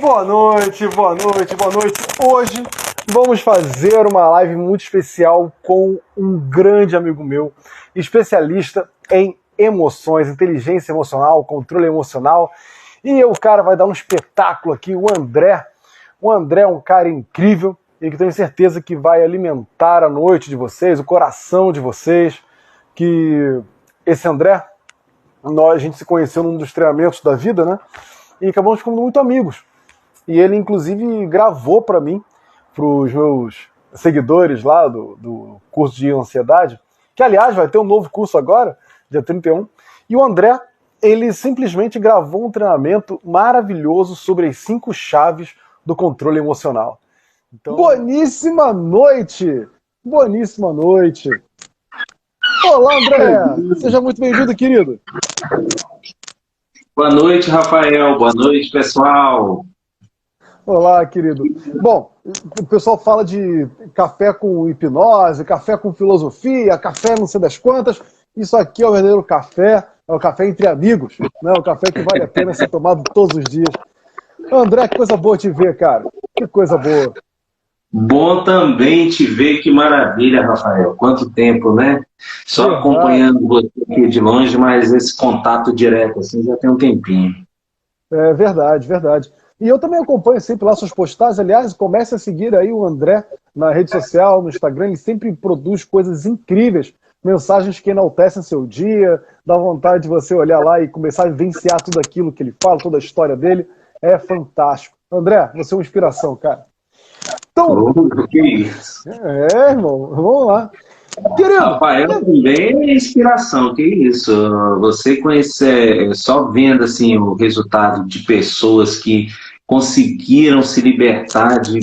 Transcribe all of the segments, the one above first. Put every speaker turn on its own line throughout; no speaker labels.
Boa noite, boa noite, boa noite. Hoje vamos fazer uma live muito especial com um grande amigo meu, especialista em emoções, inteligência emocional, controle emocional. E o cara vai dar um espetáculo aqui, o André. O André é um cara incrível e que tenho certeza que vai alimentar a noite de vocês, o coração de vocês. Que esse André, a gente se conheceu num dos treinamentos da vida, né? E acabamos ficando muito amigos. E ele, inclusive, gravou para mim, para os meus seguidores lá do curso de ansiedade, que, aliás, vai ter um novo curso agora, dia 31. E o André, ele simplesmente gravou um treinamento maravilhoso sobre as 5 chaves do controle emocional. Então... Boníssima noite! Boníssima noite! Olá, André! Seja muito bem-vindo, querido!
Boa noite, Rafael. Boa noite, pessoal.
Olá, querido. Bom, o pessoal fala de café com hipnose, café com filosofia, café não sei das quantas. Isso aqui é o verdadeiro café, é o café entre amigos, né? O café que vale a pena ser tomado todos os dias. André, que coisa boa te ver, cara. Que coisa boa.
Bom também te ver, que maravilha, Rafael. Quanto tempo, né? Só acompanhando você aqui de longe, mas esse contato direto assim já tem um tempinho.
É verdade, verdade. E eu também acompanho sempre lá suas postagens. Aliás, comece a seguir aí o André na rede social, no Instagram. Ele sempre produz coisas incríveis, mensagens que enaltecem seu dia, dá vontade de você olhar lá e começar a vivenciar tudo aquilo que ele fala, toda a história dele. É fantástico. André, você é uma inspiração, cara. Então,
que isso?
Irmão, vamos lá. Querido,
Rafael também é inspiração, que isso? Você conhecer, só vendo assim o resultado de pessoas que conseguiram se libertar de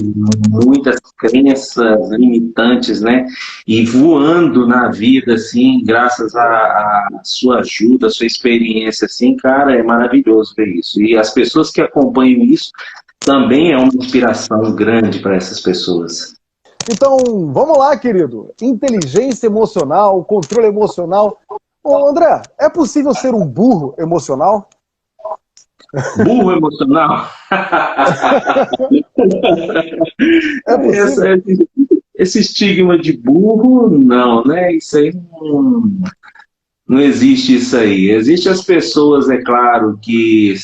muitas crenças limitantes, né? E voando na vida, assim, graças à sua ajuda, à sua experiência, assim, cara, é maravilhoso ver isso. E as pessoas que acompanham isso também é uma inspiração grande para essas pessoas.
Então, vamos lá, querido. Inteligência emocional, controle emocional. Ô, André, é possível ser um burro emocional?
Burro emocional?
É possível?
Esse estigma de burro, não, né? Isso aí não existe isso aí. Existem as pessoas, é claro, que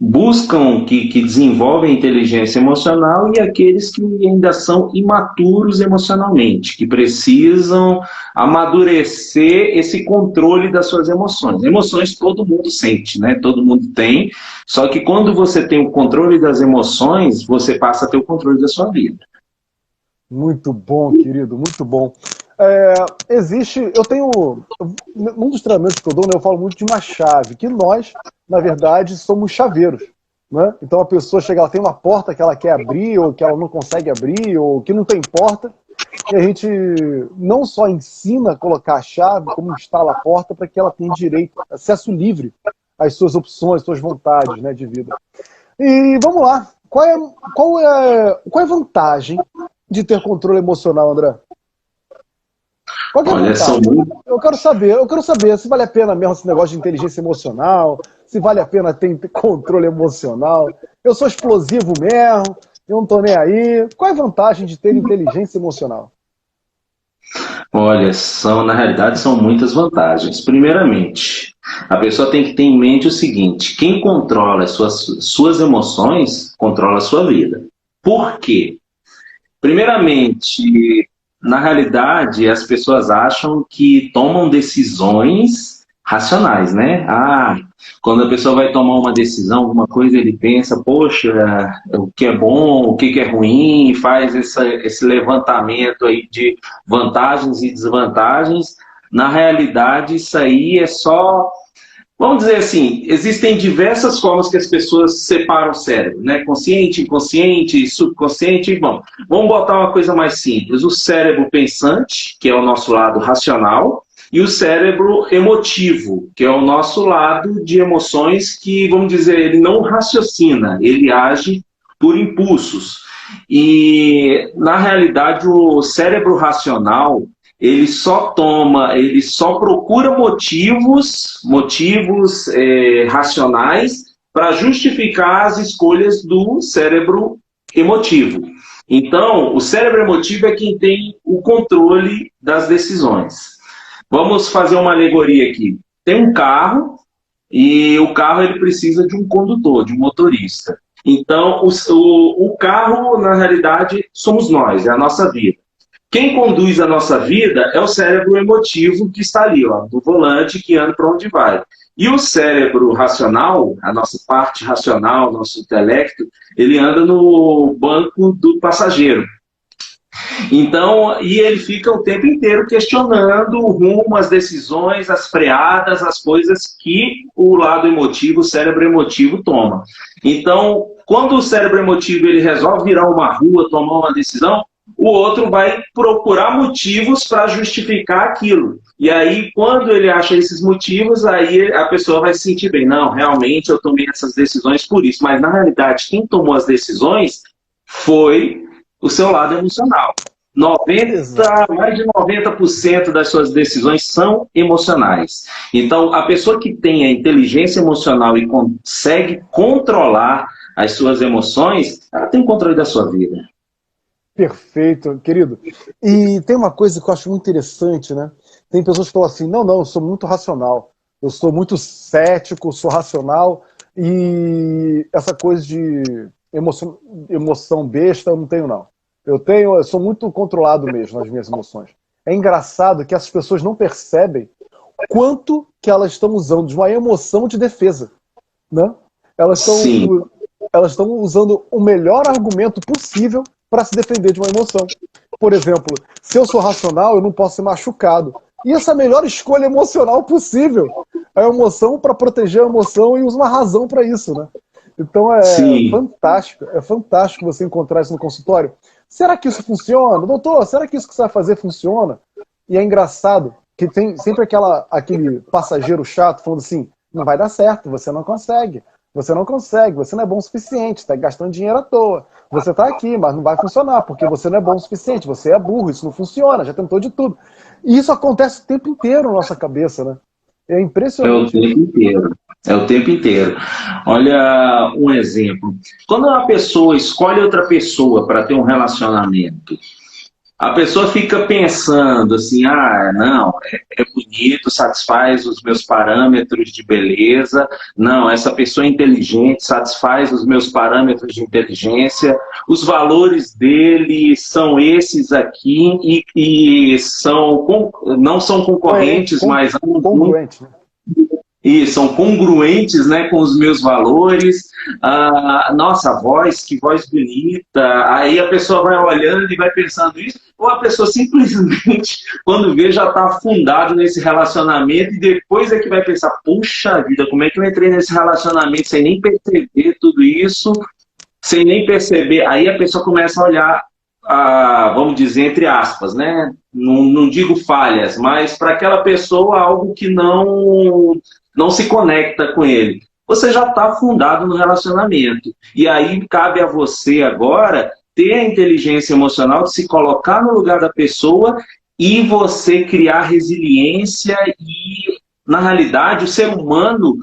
buscam, que desenvolvem inteligência emocional, e aqueles que ainda são imaturos emocionalmente, que precisam amadurecer esse controle das suas emoções. Emoções todo mundo sente, né? Todo mundo tem, só que quando você tem o controle das emoções, você passa a ter o controle da sua vida.
Muito bom, querido, muito bom. Eu tenho, num dos treinamentos que eu dou, né, eu falo muito de uma chave, que nós, na verdade, somos chaveiros, né? Então a pessoa chega, ela tem uma porta que ela quer abrir, ou que ela não consegue abrir, ou que não tem porta, e a gente não só ensina a colocar a chave, como instala a porta para que ela tenha direito, acesso livre às suas opções, às suas vontades, né, de vida. E vamos lá, qual é a vantagem de ter controle emocional, André? Qual que é a vantagem? Eu quero saber se vale a pena mesmo esse negócio de inteligência emocional, se vale a pena ter controle emocional. Eu sou explosivo mesmo, eu não tô nem aí. Qual é a vantagem de ter inteligência emocional?
Olha, na realidade são muitas vantagens. Primeiramente, a pessoa tem que ter em mente o seguinte: quem controla as suas emoções, controla a sua vida. Por quê? Primeiramente, na realidade, as pessoas acham que tomam decisões racionais, né? Quando a pessoa vai tomar uma decisão, alguma coisa, ele pensa, poxa, o que é bom, o que é ruim, faz esse levantamento aí de vantagens e desvantagens. Na realidade, isso aí é só... Vamos dizer assim, existem diversas formas que as pessoas separam o cérebro, né? Consciente, inconsciente, subconsciente. Bom, vamos botar uma coisa mais simples. O cérebro pensante, que é o nosso lado racional, e o cérebro emotivo, que é o nosso lado de emoções que, vamos dizer, ele não raciocina, ele age por impulsos. E, na realidade, o cérebro racional, ele só procura motivos racionais para justificar as escolhas do cérebro emotivo. Então, o cérebro emotivo é quem tem o controle das decisões. Vamos fazer uma alegoria aqui. Tem um carro e o carro ele precisa de um condutor, de um motorista. Então, o carro, na realidade, somos nós, é a nossa vida. Quem conduz a nossa vida é o cérebro emotivo que está ali, ó, no volante, que anda para onde vai. E o cérebro racional, a nossa parte racional, nosso intelecto, ele anda no banco do passageiro. Então, e ele fica o tempo inteiro questionando o rumo, as decisões, as freadas, as coisas que o lado emotivo, o cérebro emotivo toma. Então, quando o cérebro emotivo ele resolve virar uma rua, tomar uma decisão, o outro vai procurar motivos para justificar aquilo. E aí, quando ele acha esses motivos, aí a pessoa vai se sentir bem. Não, realmente eu tomei essas decisões por isso. Mas, na realidade, quem tomou as decisões foi o seu lado emocional. Mais de 90% das suas decisões são emocionais. Então, a pessoa que tem a inteligência emocional e consegue controlar as suas emoções, ela tem controle da sua vida.
Perfeito, querido. E tem uma coisa que eu acho muito interessante, né? Tem pessoas que falam assim, não, eu sou muito racional, eu sou muito cético, sou racional, e essa coisa de emoção besta eu não tenho, não. Eu sou muito controlado mesmo nas minhas emoções. É engraçado que essas pessoas não percebem quanto que elas estão usando de uma emoção de defesa, né? Elas estão usando o melhor argumento possível para se defender de uma emoção. Por exemplo, se eu sou racional, eu não posso ser machucado. E essa é a melhor escolha emocional possível. A emoção para proteger a emoção e usa uma razão para isso, né? Então é fantástico você encontrar isso no consultório. Será que isso funciona? Doutor, será que isso que você vai fazer funciona? E é engraçado que tem sempre aquele passageiro chato falando assim, não vai dar certo, você não consegue. Você não consegue, você não é bom o suficiente, está gastando dinheiro à toa. Você está aqui, mas não vai funcionar, porque você não é bom o suficiente, você é burro, isso não funciona, já tentou de tudo. E isso acontece o tempo inteiro na nossa cabeça, né? É impressionante.
É o tempo inteiro. É o tempo inteiro. Olha um exemplo. Quando uma pessoa escolhe outra pessoa para ter um relacionamento, a pessoa fica pensando assim, não, é bonito, satisfaz os meus parâmetros de beleza, não, essa pessoa é inteligente, satisfaz os meus parâmetros de inteligência, os valores dele são esses aqui e não são concorrentes, mas
congruentes, né?
E são congruentes, né, com os meus valores. Nossa, que voz bonita. Aí a pessoa vai olhando e vai pensando isso, ou a pessoa simplesmente, quando vê, já está afundado nesse relacionamento e depois é que vai pensar, puxa vida, como é que eu entrei nesse relacionamento sem nem perceber tudo isso, sem nem perceber. Aí a pessoa começa a olhar, vamos dizer, entre aspas, né? Não digo falhas, mas para aquela pessoa algo que não se conecta com ele. Você já está afundado no relacionamento. E aí cabe a você agora ter a inteligência emocional de se colocar no lugar da pessoa e você criar resiliência e, na realidade, o ser humano,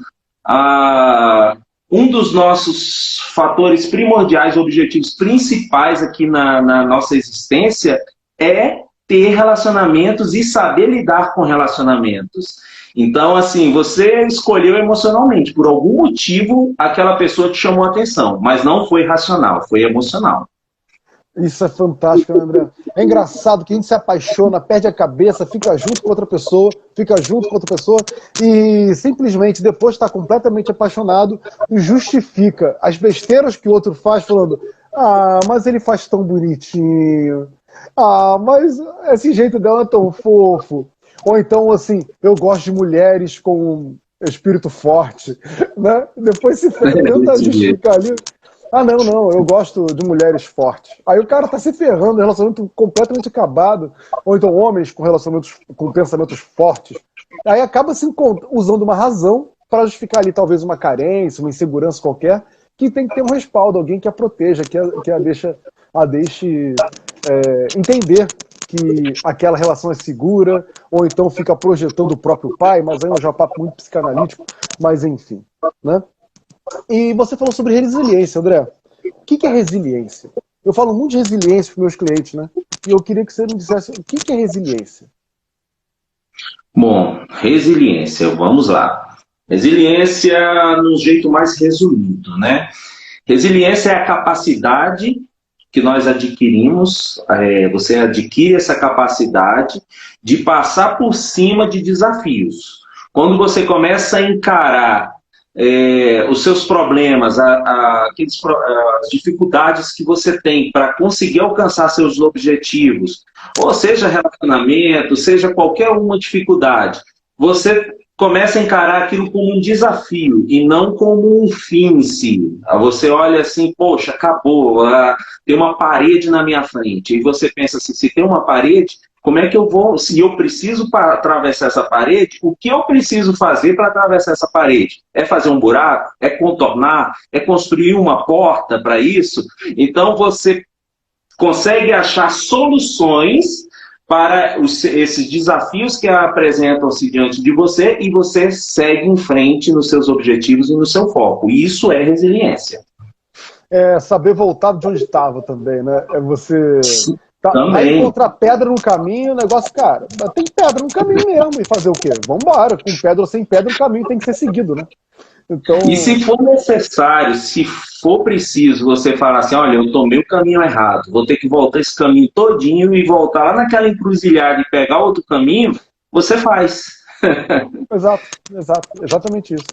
um dos nossos fatores primordiais, objetivos principais aqui na nossa existência é ter relacionamentos e saber lidar com relacionamentos. Então, assim, você escolheu emocionalmente. Por algum motivo, aquela pessoa te chamou a atenção. Mas não foi racional, foi emocional.
Isso é fantástico, né, André? É engraçado que a gente se apaixona, perde a cabeça, fica junto com outra pessoa, e simplesmente depois de estar completamente apaixonado, justifica as besteiras que o outro faz, falando, mas ele faz tão bonitinho, mas esse jeito dela é tão fofo. Ou então, assim, eu gosto de mulheres com espírito forte, né? Depois se tenta justificar ali. Não, eu gosto de mulheres fortes. Aí o cara tá se ferrando, relacionamento completamente acabado. Ou então homens com pensamentos fortes. Aí acaba se usando uma razão para justificar ali talvez uma carência, uma insegurança qualquer, que tem que ter um respaldo, alguém que a proteja, que a deixe entender que aquela relação é segura, ou então fica projetando o próprio pai, mas aí já é um papo muito psicanalítico, mas enfim, né? E você falou sobre resiliência, André. O que é resiliência? Eu falo muito de resiliência para os meus clientes, né? E eu queria que você me dissesse o que é resiliência.
Bom, resiliência, vamos lá. Resiliência no jeito mais resumido, né? Resiliência é a capacidade que nós adquirimos, você adquire essa capacidade de passar por cima de desafios. Quando você começa a encarar os seus problemas, as dificuldades que você tem para conseguir alcançar seus objetivos, ou seja relacionamento, seja qualquer uma dificuldade, você começa a encarar aquilo como um desafio e não como um fim em si. Você olha assim, poxa, acabou, tem uma parede na minha frente. E você pensa assim, se tem uma parede, como é que eu vou, se eu preciso atravessar essa parede, o que eu preciso fazer para atravessar essa parede? É fazer um buraco? É contornar? É construir uma porta para isso? Então você consegue achar soluções para esses desafios que apresentam-se diante de você e você segue em frente nos seus objetivos e no seu foco. Isso é resiliência.
É saber voltar de onde estava também, né? É você vai encontrar pedra no caminho, o negócio, cara, tem pedra no caminho mesmo, e fazer o quê? Vamos embora, com pedra ou sem pedra, o caminho tem que ser seguido, né? Então...
E se for necessário, se for preciso, você falar assim, olha, eu tomei o caminho errado, vou ter que voltar esse caminho todinho e voltar lá naquela encruzilhada e pegar outro caminho, você faz.
Exatamente isso.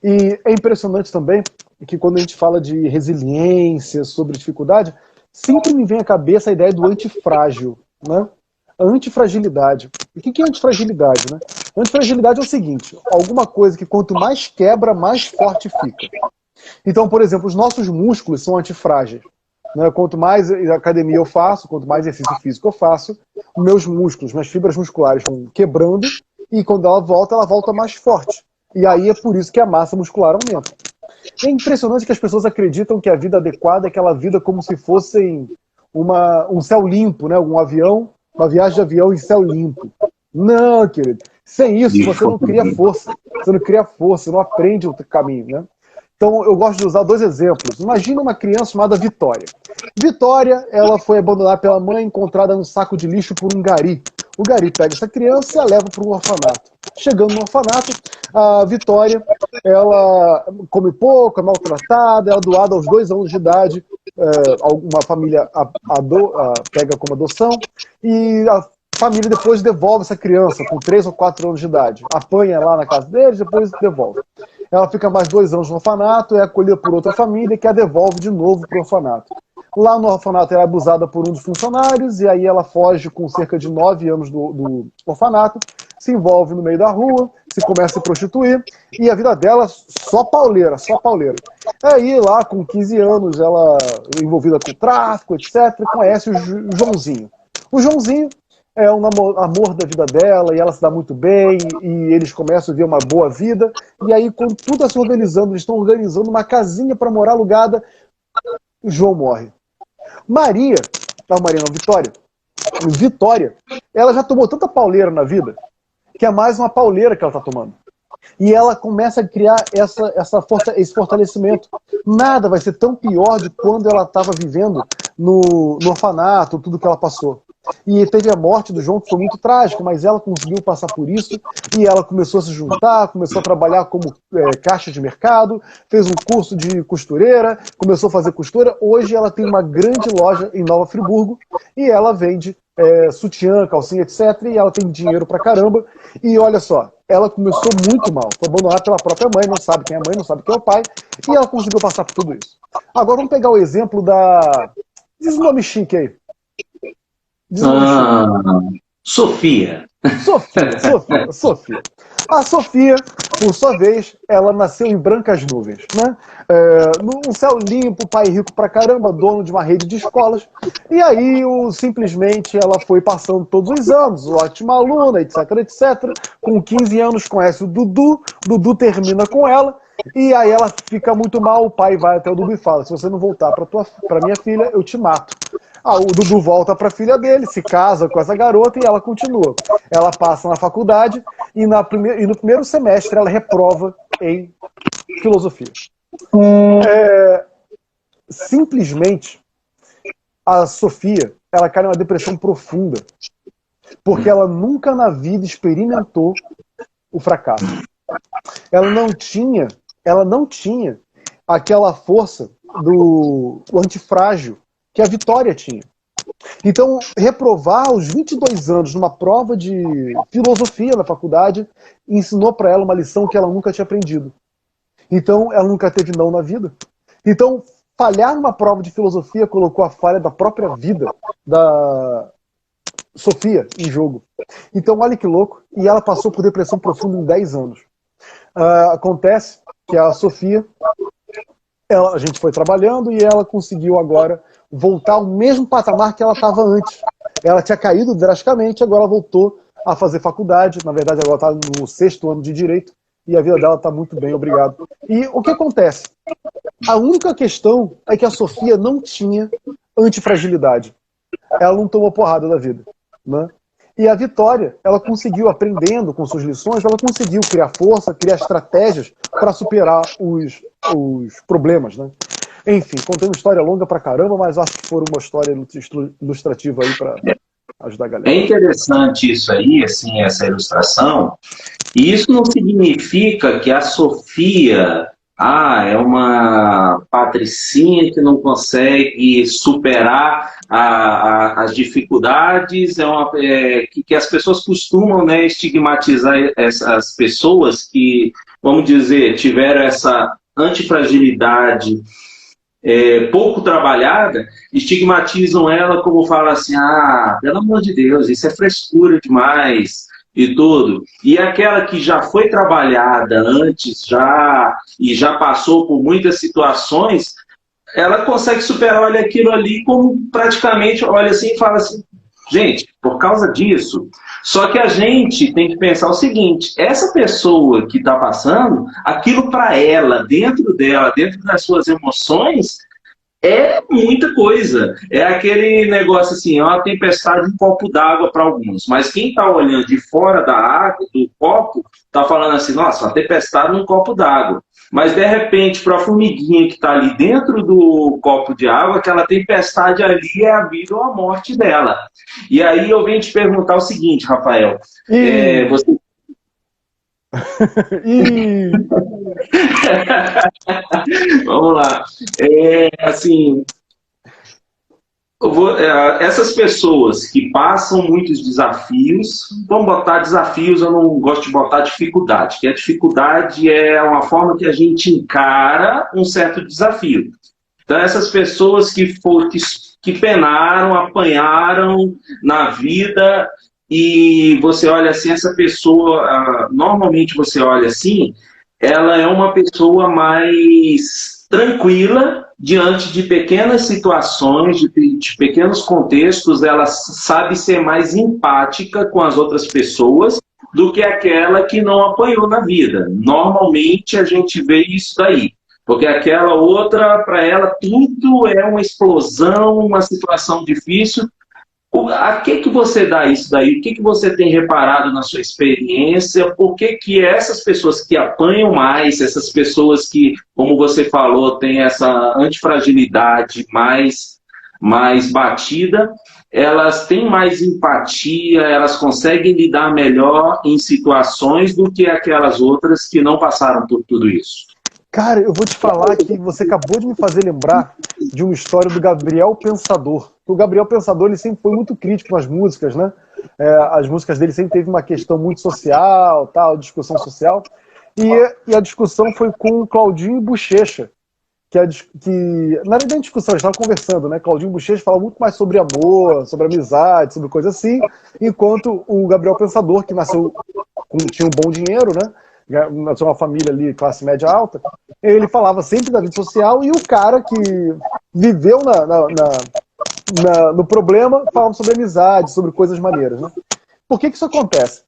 E é impressionante também que quando a gente fala de resiliência, sobre dificuldade, sempre me vem à cabeça a ideia do antifrágil, né? A antifragilidade. E o que é antifragilidade, né? Antifragilidade é o seguinte, alguma coisa que quanto mais quebra, mais forte fica. Então, por exemplo, os nossos músculos são antifrágeis. Né? Quanto mais academia eu faço, quanto mais exercício físico eu faço, meus músculos, minhas fibras musculares vão quebrando e quando ela volta mais forte. E aí é por isso que a massa muscular aumenta. É impressionante que as pessoas acreditam que a vida adequada é aquela vida como se fosse um céu limpo, né? Um avião, uma viagem de avião em céu limpo. Não, querido. Sem isso, você não cria força. Você não cria força, não aprende o caminho, né? Então, eu gosto de usar dois exemplos. Imagina uma criança chamada Vitória. Vitória, ela foi abandonada pela mãe, encontrada num saco de lixo por um gari. O gari pega essa criança e a leva para um orfanato. Chegando no orfanato, a Vitória, ela come pouco, é maltratada, ela é doada aos 2 anos de idade, uma família pega como adoção, e a família depois devolve essa criança com 3 ou 4 anos de idade. Apanha lá na casa deles, depois devolve. Ela fica mais 2 anos no orfanato, é acolhida por outra família que a devolve de novo para o orfanato. Lá no orfanato ela é abusada por um dos funcionários, e aí ela foge com cerca de 9 anos do orfanato, se envolve no meio da rua, se começa a se prostituir, e a vida dela só pauleira, só pauleira. Aí lá com 15 anos, ela envolvida com tráfico, etc., conhece o Joãozinho. O Joãozinho é um amor da vida dela, e ela se dá muito bem, e eles começam a ver uma boa vida, e aí quando tudo está se organizando, eles estão organizando uma casinha para morar alugada, o João morre. Vitória, ela já tomou tanta pauleira na vida, que é mais uma pauleira que ela está tomando. E ela começa a criar esse fortalecimento. Nada vai ser tão pior de quando ela estava vivendo no orfanato, tudo que ela passou. E teve a morte do João, que foi muito trágico, mas ela conseguiu passar por isso, e ela começou a se juntar, começou a trabalhar como caixa de mercado, fez um curso de costureira, começou a fazer costura. Hoje ela tem uma grande loja em Nova Friburgo, e ela vende sutiã, calcinha, etc, e ela tem dinheiro pra caramba. E olha só, ela começou muito mal, foi abandonada pela própria mãe, não sabe quem é a mãe, não sabe quem é o pai, e ela conseguiu passar por tudo isso. Agora vamos pegar o exemplo da... Diz o nome chique aí.
Sofia.
Sofia. A Sofia, por sua vez, ela nasceu em brancas nuvens, né? Num céu limpo, pai rico pra caramba, dono de uma rede de escolas. E aí, simplesmente, ela foi passando todos os anos, ótima aluna, etc, etc. Com 15 anos, conhece o Dudu termina com ela. E aí ela fica muito mal, o pai vai até o Dudu e fala, se você não voltar pra minha filha, eu te mato. O Dudu volta para a filha dele, se casa com essa garota e ela continua. Ela passa na faculdade e no primeiro semestre ela reprova em filosofia. Simplesmente, a Sofia, ela cai numa depressão profunda, porque ela nunca na vida experimentou o fracasso. Ela não tinha aquela força do antifrágil que a Vitória tinha. Então, reprovar aos 22 anos numa prova de filosofia na faculdade ensinou para ela uma lição que ela nunca tinha aprendido. Então, ela nunca teve não na vida. Então, falhar numa prova de filosofia colocou a falha da própria vida da Sofia em jogo. Então, olha que louco. E ela passou por depressão profunda em 10 anos. Acontece que a Sofia, a gente foi trabalhando e ela conseguiu agora voltar ao mesmo patamar que ela estava antes. Ela tinha caído drasticamente, agora ela voltou a fazer faculdade. Na verdade, agora está no 6º ano de Direito e a vida dela está muito bem, obrigado. E o que acontece? A única questão é que a Sofia não tinha antifragilidade. Ela não tomou porrada da vida, né? E a Vitória, ela conseguiu, aprendendo com suas lições, ela conseguiu criar força, criar estratégias para superar os problemas, né? Enfim, contei uma história longa pra caramba, mas acho que foi uma história ilustrativa aí para ajudar a galera.
É interessante isso aí, assim, essa ilustração. E isso não significa que a Sofia é uma patricinha que não consegue superar as dificuldades, que as pessoas costumam, né, estigmatizar essas pessoas que, vamos dizer, tiveram essa antifragilidade pouco trabalhada, estigmatizam ela como fala assim, pelo amor de Deus, isso é frescura demais e tudo. E aquela que já foi trabalhada antes, e já passou por muitas situações, ela consegue superar, olha aquilo ali como praticamente, olha assim e fala assim, gente, por causa disso. Só que a gente tem que pensar o seguinte, essa pessoa que está passando, aquilo para ela, dentro das suas emoções, é muita coisa. É aquele negócio assim, é uma tempestade de um copo d'água para alguns. Mas quem está olhando de fora da água, do copo, está falando assim, nossa, uma tempestade num copo d'água. Mas, de repente, para a formiguinha que está ali dentro do copo de água, aquela tempestade ali é a vida ou a morte dela. E aí eu venho te perguntar o seguinte, Rafael. Você... Vamos lá. Assim, essas pessoas que passam muitos desafios, vamos botar desafios, eu não gosto de botar dificuldade, porque a dificuldade é uma forma que a gente encara um certo desafio. Então, essas pessoas que penaram, apanharam na vida, e você olha assim, essa pessoa, normalmente você olha assim, ela é uma pessoa mais tranquila diante de pequenas situações, de pequenos contextos, ela sabe ser mais empática com as outras pessoas do que aquela que não apanhou na vida. Normalmente a gente vê isso daí. Porque aquela outra, para ela, tudo é uma explosão, uma situação difícil. A que você dá isso daí? O que você tem reparado na sua experiência? Por que essas pessoas que apanham mais, essas pessoas que, como você falou, têm essa antifragilidade mais batida, elas têm mais empatia, elas conseguem lidar melhor em situações do que aquelas outras que não passaram por tudo isso?
Cara, eu vou te falar que você acabou de me fazer lembrar de uma história do Gabriel Pensador. O Gabriel Pensador, ele sempre foi muito crítico nas músicas, né? As músicas dele sempre teve uma questão muito social, tal, discussão social. E a discussão foi com o Claudinho Bochecha, que na verdade, a discussão, eles estavam conversando, né? Claudinho Bochecha fala muito mais sobre amor, sobre amizade, sobre coisa assim, enquanto o Gabriel Pensador, que tinha um bom dinheiro, né? Nasceu uma família ali, classe média alta, ele falava sempre da vida social, e o cara que viveu no problema falava sobre amizade, sobre coisas maneiras, né? Por que isso acontece?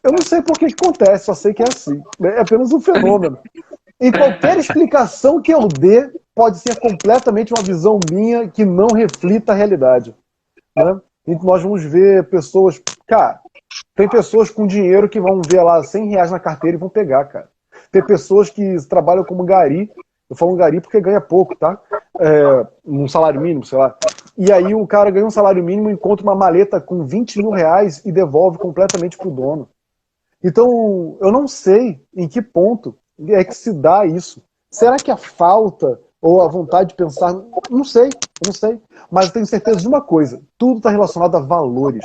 Eu não sei por que acontece, só sei que é assim. É apenas um fenômeno. E qualquer explicação que eu dê pode ser completamente uma visão minha que não reflita a realidade, né? E nós vamos ver pessoas... Cara, tem pessoas com dinheiro que vão ver lá R$100 na carteira e vão pegar, cara. ter pessoas que trabalham como gari, eu falo gari porque ganha pouco, tá? Um salário mínimo, sei lá. E aí o cara ganha um salário mínimo, encontra uma maleta com 20 mil reais e devolve completamente pro dono. Então, eu não sei em que ponto é que se dá isso. Será que a falta ou a vontade de pensar... Não sei. Mas eu tenho certeza de uma coisa. Tudo está relacionado a valores.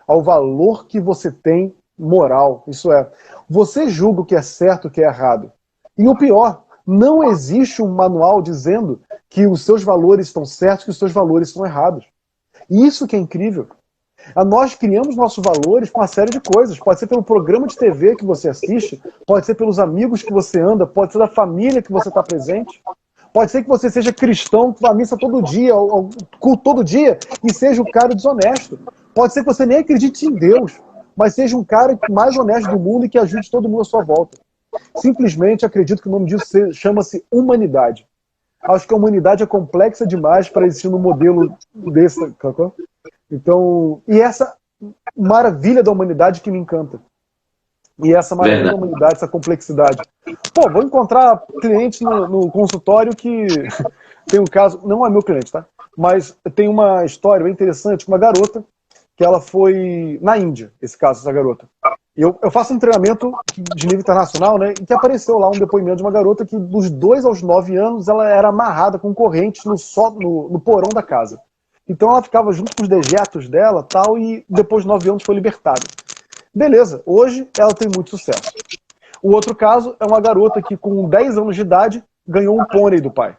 Ao valor que você tem moral. Isso é, você julga o que é certo e o que é errado. E o pior, não existe um manual dizendo que os seus valores estão certos e que os seus valores estão errados. Isso que é incrível. Nós criamos nossos valores com uma série de coisas. Pode ser pelo programa de TV que você assiste, pode ser pelos amigos que você anda, pode ser da família que você está presente, pode ser que você seja cristão, que vá à missa todo dia, ao culto todo dia, e seja um cara desonesto. Pode ser que você nem acredite em Deus, mas seja um cara mais honesto do mundo e que ajude todo mundo à sua volta. Simplesmente acredito que o nome disso chama-se humanidade. Acho que a humanidade é complexa demais para existir num modelo desse... Então, e essa maravilha da humanidade que me encanta. E essa maravilha da humanidade, essa complexidade. Pô, vou encontrar cliente no consultório que tem um caso, não é meu cliente, tá? Mas tem uma história bem interessante, uma garota, que ela foi na Índia, esse caso, essa garota. Eu faço um treinamento de nível internacional, né? E que apareceu lá um depoimento de uma garota que dos 2 aos 9 anos ela era amarrada com correntes no porão da casa. Então ela ficava junto com os dejetos dela tal, e depois de 9 anos foi libertada. Beleza, hoje ela tem muito sucesso. O outro caso é uma garota que com 10 anos de idade ganhou um pônei do pai.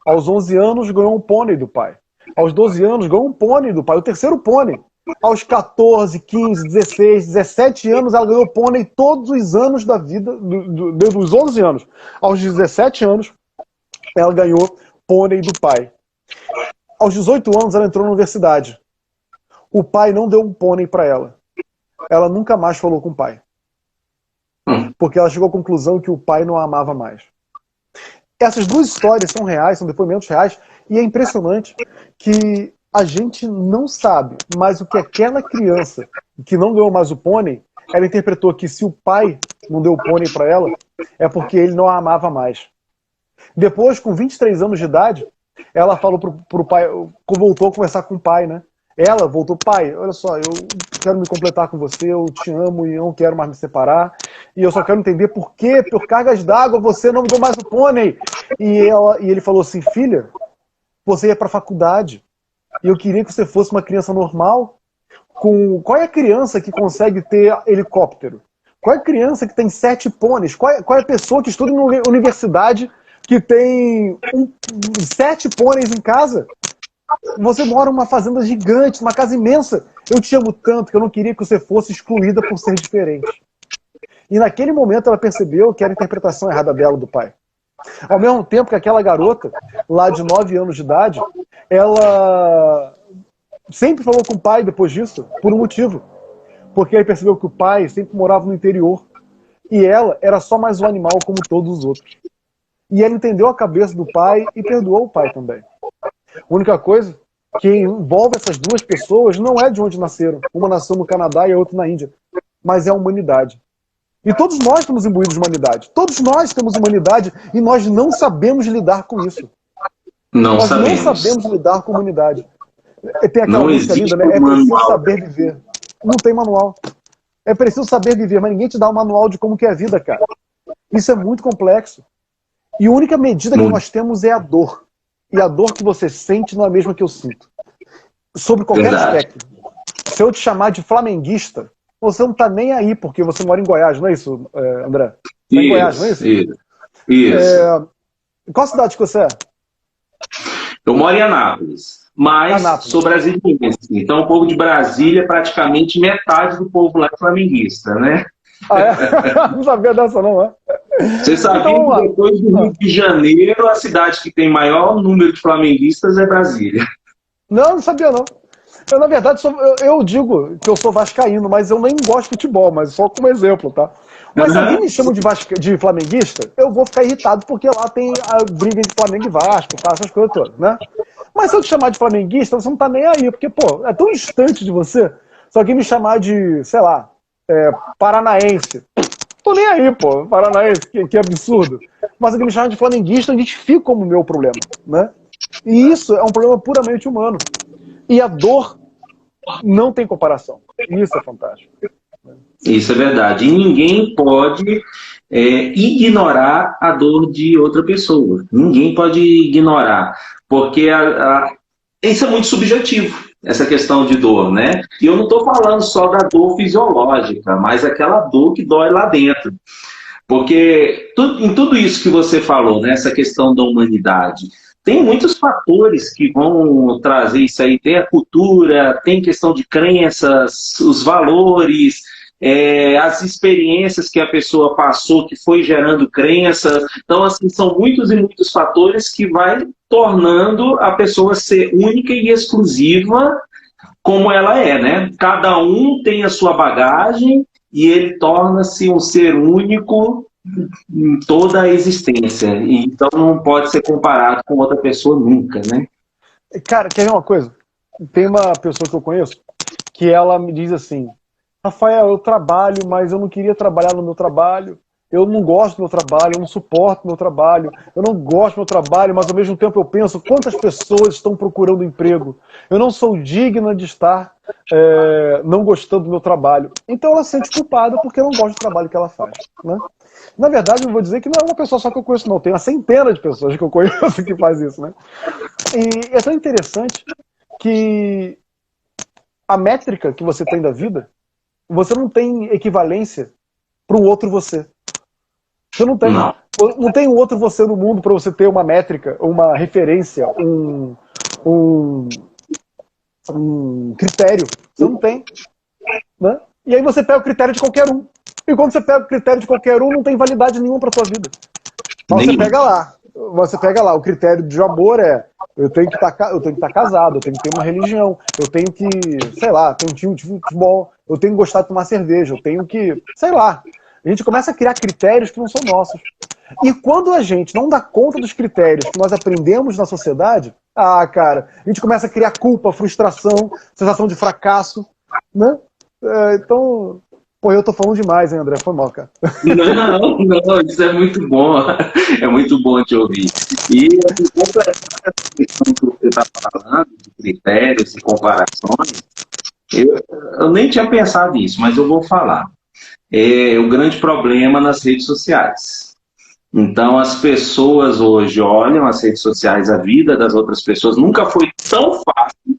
Aos 11 anos ganhou um pônei do pai. Aos 12 anos ganhou um pônei do pai, o terceiro pônei. Aos 14, 15, 16, 17 anos ela ganhou pônei todos os anos da vida, dos 11 anos. Aos 17 anos ela ganhou pônei do pai. Aos 18 anos ela entrou na universidade. O pai não deu um pônei para ela. Ela nunca mais falou com o pai. Porque ela chegou à conclusão que o pai não a amava mais. Essas duas histórias são reais, são depoimentos reais, e é impressionante que a gente não sabe, mas o que aquela criança que não ganhou mais o pônei, ela interpretou que se o pai não deu o pônei para ela, é porque ele não a amava mais. Depois, com 23 anos de idade, ela falou pro pai, voltou a conversar com o pai, né? Ela voltou, pai, olha só, eu quero me completar com você, eu te amo e não quero mais me separar, e eu só quero entender por que, por cargas d'água, você não me deu mais o pônei. E ele falou assim, filha, você ia pra faculdade, e eu queria que você fosse uma criança normal. Qual é a criança que consegue ter helicóptero? Qual é a criança que tem 7 pôneis? Qual é a pessoa que estuda em universidade que tem 7 pôneis em casa? Você mora numa fazenda gigante, numa casa imensa. Eu te amo tanto que eu não queria que você fosse excluída por ser diferente. E naquele momento ela percebeu que era a interpretação errada dela do pai. Ao mesmo tempo que aquela garota, lá de 9 anos de idade, ela sempre falou com o pai depois disso, por um motivo. Porque aí percebeu que o pai sempre morava no interior. E ela era só mais um animal como todos os outros. E ela entendeu a cabeça do pai e perdoou o pai também. A única coisa que envolve essas duas pessoas não é de onde nasceram. Uma nasceu no Canadá e a outra na Índia. Mas é a humanidade. E todos nós estamos imbuídos de humanidade. Todos nós temos humanidade e nós não sabemos lidar com isso. Nós não sabemos lidar com a humanidade. Tem aquela música linda, né? É preciso saber viver. Não tem manual. É preciso saber viver, mas ninguém te dá um manual de como que é a vida, cara. Isso é muito complexo. E a única medida que nós temos é a dor. E a dor que você sente não é a mesma que eu sinto. Sobre qualquer aspecto. Se eu te chamar de flamenguista, você não tá nem aí, porque você mora em Goiás, não é isso, André? Você tá em Goiás, não é isso?
Isso.
Qual cidade que você é?
Eu moro em Anápolis, mas sou brasileiro. Então, o povo de Brasília, praticamente metade do povo lá é flamenguista, né?
Ah, é? Não sabia dessa não, é?
Você sabia então, que depois do Rio de Janeiro, a cidade que tem maior número de flamenguistas é Brasília.
Não sabia não. Eu, na verdade, eu digo que eu sou vascaíno, mas eu nem gosto de futebol, mas só como exemplo, tá? Mas se alguém me chama de flamenguista, eu vou ficar irritado, porque lá tem a briga entre Flamengo e Vasco, tá? Essas coisas todas, né? Mas se eu te chamar de flamenguista, você não tá nem aí, porque, pô, é tão distante de você. Se alguém me chamar de, sei lá, paranaense, tô nem aí, pô, paranaense, que absurdo. Mas aqui me chama de flamenguista, identifico como meu problema, né? E isso é um problema puramente humano. E a dor não tem comparação. Isso é fantástico.
Isso é verdade. E ninguém pode ignorar a dor de outra pessoa. Ninguém pode ignorar. Porque isso é muito subjetivo, essa questão de dor, né? E eu não estou falando só da dor fisiológica, mas aquela dor que dói lá dentro. Porque em tudo isso que você falou, né, essa questão da humanidade, tem muitos fatores que vão trazer isso aí. Tem a cultura, tem questão de crenças, os valores, as experiências que a pessoa passou, que foi gerando crenças. Então, assim, são muitos e muitos fatores que vai tornando a pessoa ser única e exclusiva como ela é, né? Cada um tem a sua bagagem e ele torna-se um ser único em toda a existência. E então não pode ser comparado com outra pessoa nunca, né?
Cara, quer ver uma coisa? Tem uma pessoa que eu conheço que ela me diz assim: Rafael, eu trabalho, mas eu não queria trabalhar no meu trabalho. Eu não gosto do meu trabalho, eu não suporto o meu trabalho, eu não gosto do meu trabalho, mas ao mesmo tempo eu penso quantas pessoas estão procurando emprego. Eu não sou digna de estar não gostando do meu trabalho. Então ela se sente culpada porque não gosta do trabalho que ela faz, né? Na verdade, eu vou dizer que não é uma pessoa só que eu conheço, não. Tem uma centena de pessoas que eu conheço que faz isso, né? E é tão interessante que a métrica que você tem da vida, você não tem equivalência para um outro você. Você não tem. Não tem um outro você no mundo para você ter uma métrica, uma referência, um critério. Você não tem. Né? E aí você pega o critério de qualquer um. E quando você pega o critério de qualquer um, não tem validade nenhuma para tua vida. Mas você pega lá, o critério de amor eu tenho que estar casado, eu tenho que ter uma religião, eu tenho que, sei lá, ter um time de futebol, eu tenho que gostar de tomar cerveja, eu tenho que, sei lá. A gente começa a criar critérios que não são nossos. E quando a gente não dá conta dos critérios que nós aprendemos na sociedade, cara, a gente começa a criar culpa, frustração, sensação de fracasso, né? Então, pô, eu tô falando demais, hein, André? Foi mal, cara.
Não, isso é muito bom. É muito bom te ouvir. E completando essa questão que você está falando, de critérios e comparações, eu nem tinha pensado nisso, mas eu vou falar. O grande problema nas redes sociais. Então, as pessoas hoje olham as redes sociais, a vida das outras pessoas. Nunca foi tão fácil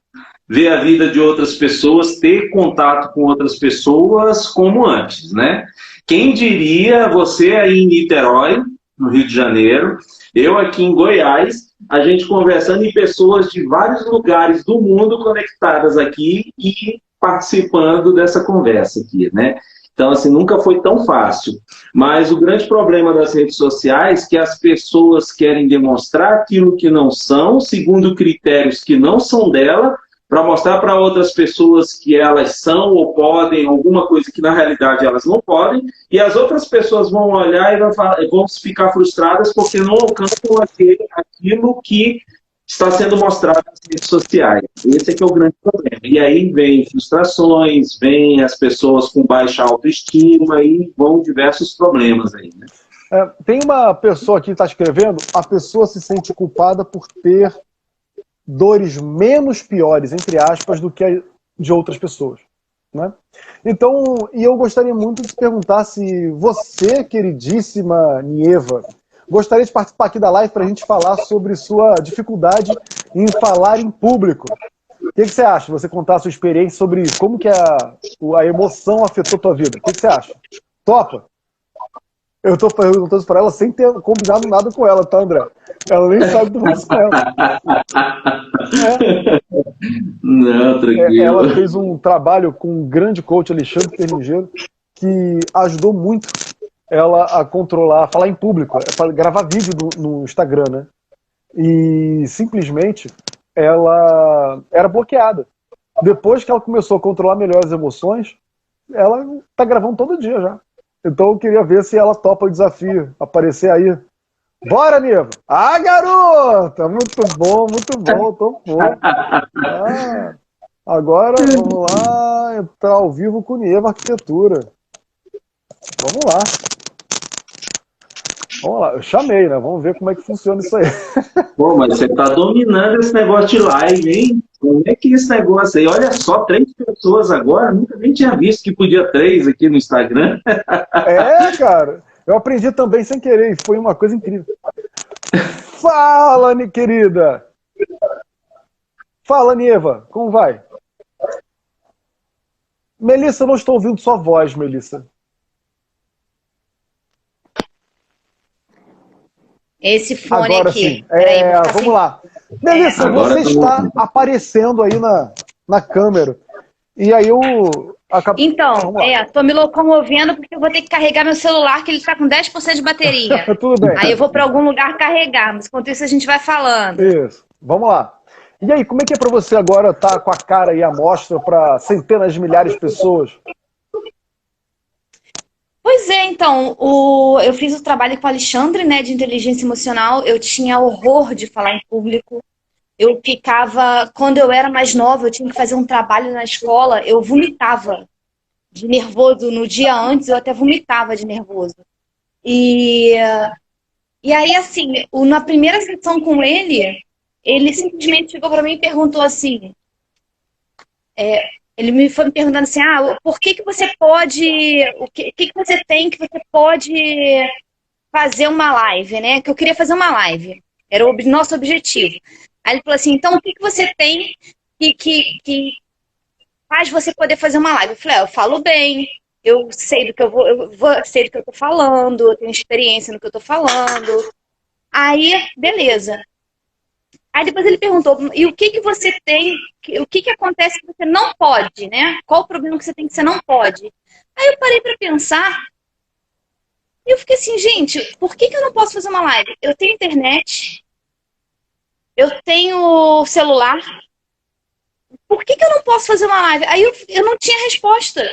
ver a vida de outras pessoas, ter contato com outras pessoas como antes, né? Quem diria você aí em Niterói, no Rio de Janeiro, eu aqui em Goiás, a gente conversando em pessoas de vários lugares do mundo conectadas aqui e participando dessa conversa aqui, né? Então, assim, nunca foi tão fácil. Mas o grande problema das redes sociais é que as pessoas querem demonstrar aquilo que não são, segundo critérios que não são dela, para mostrar para outras pessoas que elas são ou podem, alguma coisa que na realidade elas não podem, e as outras pessoas vão olhar e vão ficar frustradas porque não alcançam aquilo que está sendo mostrado nas redes sociais. Esse é que é o grande problema. E aí vem frustrações, vem as pessoas com baixa autoestima e vão diversos problemas aí, né?
Tem uma pessoa aqui que está escrevendo, a pessoa se sente culpada por ter dores menos piores, entre aspas, do que a de outras pessoas, né? Então, e eu gostaria muito de te perguntar se você, queridíssima Nieva, gostaria de participar aqui da live para a gente falar sobre sua dificuldade em falar em público. O que você acha? Você contar a sua experiência sobre como que a emoção afetou a tua vida. O que você acha? Topa? Eu estou perguntando isso para ela sem ter combinado nada com ela, tá, André? Ela nem sabe do que com ela.
Não, tranquilo.
Ela fez um trabalho com o grande coach Alexandre Pernigeiro que ajudou muito ela a controlar, falar em público, para gravar vídeo no Instagram, né? E simplesmente ela era bloqueada. Depois que ela começou a controlar melhor as emoções, ela tá gravando todo dia já. Então eu queria ver se ela topa o desafio, aparecer aí. Bora, Nieva! Garota! Muito bom, tô bom. Agora vamos lá entrar ao vivo com Nieva Arquitetura. Vamos lá. Vamos lá, eu chamei, né? Vamos ver como é que funciona isso aí.
Pô, mas você tá dominando esse negócio de live, hein? Como é que é esse negócio aí? Olha só, 3 pessoas agora, nunca nem tinha visto que podia 3 aqui no Instagram.
É, cara, eu aprendi também sem querer, e foi uma coisa incrível. Fala, querida! Fala, Nieva, como vai? Melissa, eu não estou ouvindo sua voz, Melissa.
Esse fone
Agora
aqui.
sim.
Peraí, vou ficar
Vamos
sem...
lá. Melissa,
Agora
você
tô
está
ouvindo.
aparecendo aí na câmera. E aí eu acabo.
Então,
Vamos lá.
tô me locomovendo porque eu vou ter que carregar meu celular, que ele tá com 10% de bateria.
Tudo bem.
Aí eu vou para algum lugar carregar, mas enquanto isso a gente vai falando.
Isso. Vamos lá. E aí, como é que é para você agora estar com a cara aí à mostra para centenas de milhares de pessoas?
Pois é, então, eu fiz o trabalho com o Alexandre, né, de inteligência emocional. Eu tinha horror de falar em público. Eu ficava, quando eu era mais nova, eu tinha que fazer um trabalho na escola, eu vomitava de nervoso. No dia antes, eu até vomitava de nervoso. E aí, assim, na primeira sessão com ele simplesmente chegou para mim e perguntou assim, ele me foi me perguntando assim, por que você pode, o que você tem que você pode fazer uma live, né? Que eu queria fazer uma live, era o nosso objetivo. Aí ele falou assim, então o que você tem que faz você poder fazer uma live? Eu falei, eu falo bem, eu sei do que sei do que eu tô falando, eu tenho experiência no que eu tô falando. Aí, beleza. Aí depois ele perguntou, e o que você tem, o que acontece que você não pode, né? Qual o problema que você tem que você não pode? Aí eu parei para pensar, e eu fiquei assim, gente, por que eu não posso fazer uma live? Eu tenho internet, eu tenho celular, por que eu não posso fazer uma live? Aí eu não tinha resposta.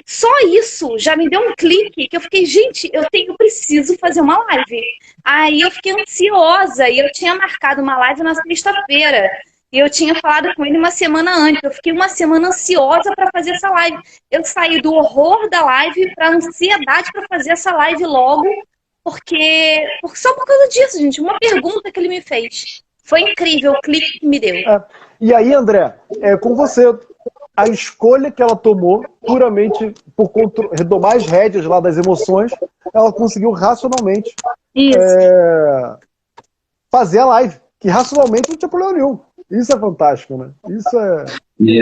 Só isso já me deu um clique que eu fiquei, gente, eu preciso fazer uma live. Aí eu fiquei ansiosa e eu tinha marcado uma live na sexta-feira. E eu tinha falado com ele uma semana antes. Eu fiquei uma semana ansiosa para fazer essa live. Eu saí do horror da live para ansiedade para fazer essa live logo, só por causa disso, gente. Uma pergunta que ele me fez. Foi incrível o clique que me deu.
E aí, André, com você, a escolha que ela tomou, puramente por redomar as rédeas lá das emoções, ela conseguiu racionalmente fazer a live, que racionalmente não tinha problema nenhum. Isso é fantástico, né? Isso é...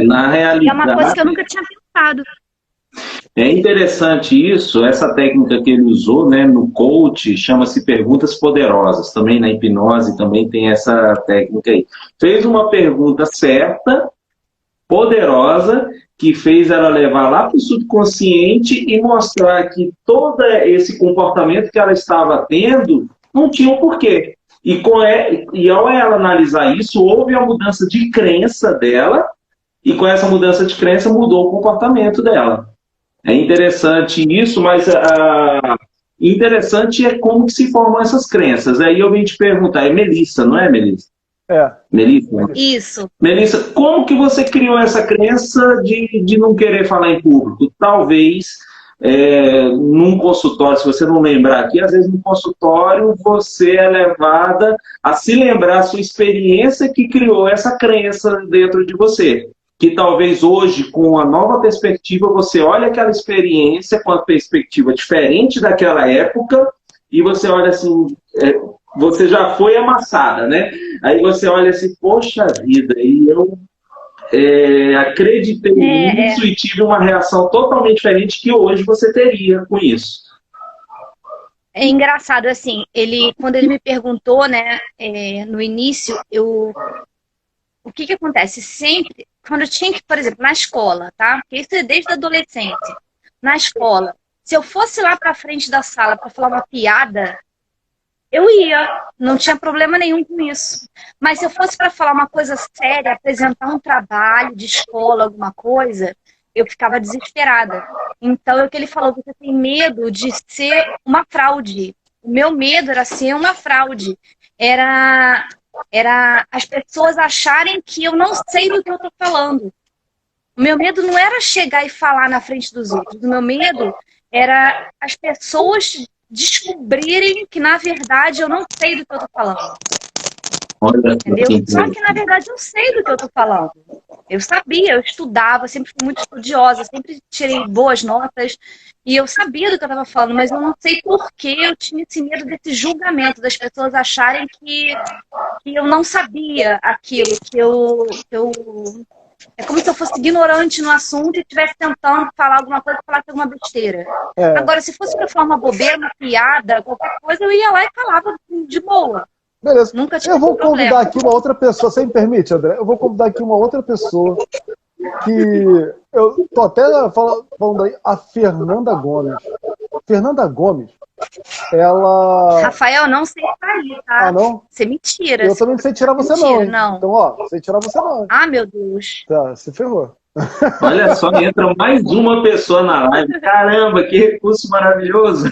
Na realidade,
é uma coisa que eu nunca tinha pensado.
é interessante isso, essa técnica que ele usou, né, no coach, chama-se perguntas poderosas. Também na hipnose também tem essa técnica aí. Fez uma pergunta certa, poderosa, que fez ela levar lá para o subconsciente e mostrar que todo esse comportamento que ela estava tendo não tinha um porquê. E ao ela analisar isso, houve a mudança de crença dela, e com essa mudança de crença mudou o comportamento dela. É interessante isso, mas interessante é como que se formam essas crenças. Aí eu vim te perguntar, é Melissa, não é, Melissa? Melissa?
Isso.
Melissa, como que você criou essa crença de não querer falar em público? Talvez num consultório, se você não lembrar aqui, às vezes num consultório você é levada a se lembrar a sua experiência que criou essa crença dentro de você. Que talvez hoje, com a nova perspectiva, você olha aquela experiência com a perspectiva diferente daquela época e você olha assim, você já foi amassada, né? Aí você olha assim, poxa vida, e eu acreditei nisso e tive uma reação totalmente diferente que hoje você teria com isso.
É engraçado, assim, quando ele me perguntou, né, no início, o que acontece? Sempre, quando eu tinha que, por exemplo, na escola, tá? Porque isso é desde a adolescência. Na escola, se eu fosse lá pra frente da sala para falar uma piada, eu ia, não tinha problema nenhum com isso. Mas se eu fosse para falar uma coisa séria, apresentar um trabalho de escola, alguma coisa, eu ficava desesperada. Então, é o que ele falou, você tem medo de ser uma fraude. O meu medo era ser uma fraude. Era as pessoas acharem que eu não sei do que eu estou falando. O meu medo não era chegar e falar na frente dos outros. O meu medo era as pessoas descobrirem que, na verdade, eu não sei do que eu tô falando.
Olha,
Entendeu? Só que, na verdade, eu sei do que eu tô falando. Eu sabia, eu estudava, sempre fui muito estudiosa, sempre tirei boas notas e eu sabia do que eu estava falando, mas eu não sei por que eu tinha esse medo desse julgamento, das pessoas acharem que eu não sabia aquilo, É como se eu fosse ignorante no assunto e estivesse tentando falar alguma coisa e falasse alguma besteira.
É.
Agora, se fosse para falar uma bobeira, uma piada, qualquer coisa, eu ia lá e falava de boa.
Beleza.
Nunca tive
Eu vou
problema.
convidar aqui uma outra pessoa, você me permite, André? Eu vou convidar aqui uma outra pessoa que eu tô até falando aí, a Fernanda Gomes. Fernanda Gomes, ela...
Rafael, não sei sair, tá?
Ah, não?
Você me tira.
Eu também não sei tirar você
Mentira,
não, hein?
não.
Então, ó, não sei tirar você não.
Ah, meu Deus.
Tá, se ferrou.
olha só, entra mais uma pessoa na live. Caramba, que recurso maravilhoso.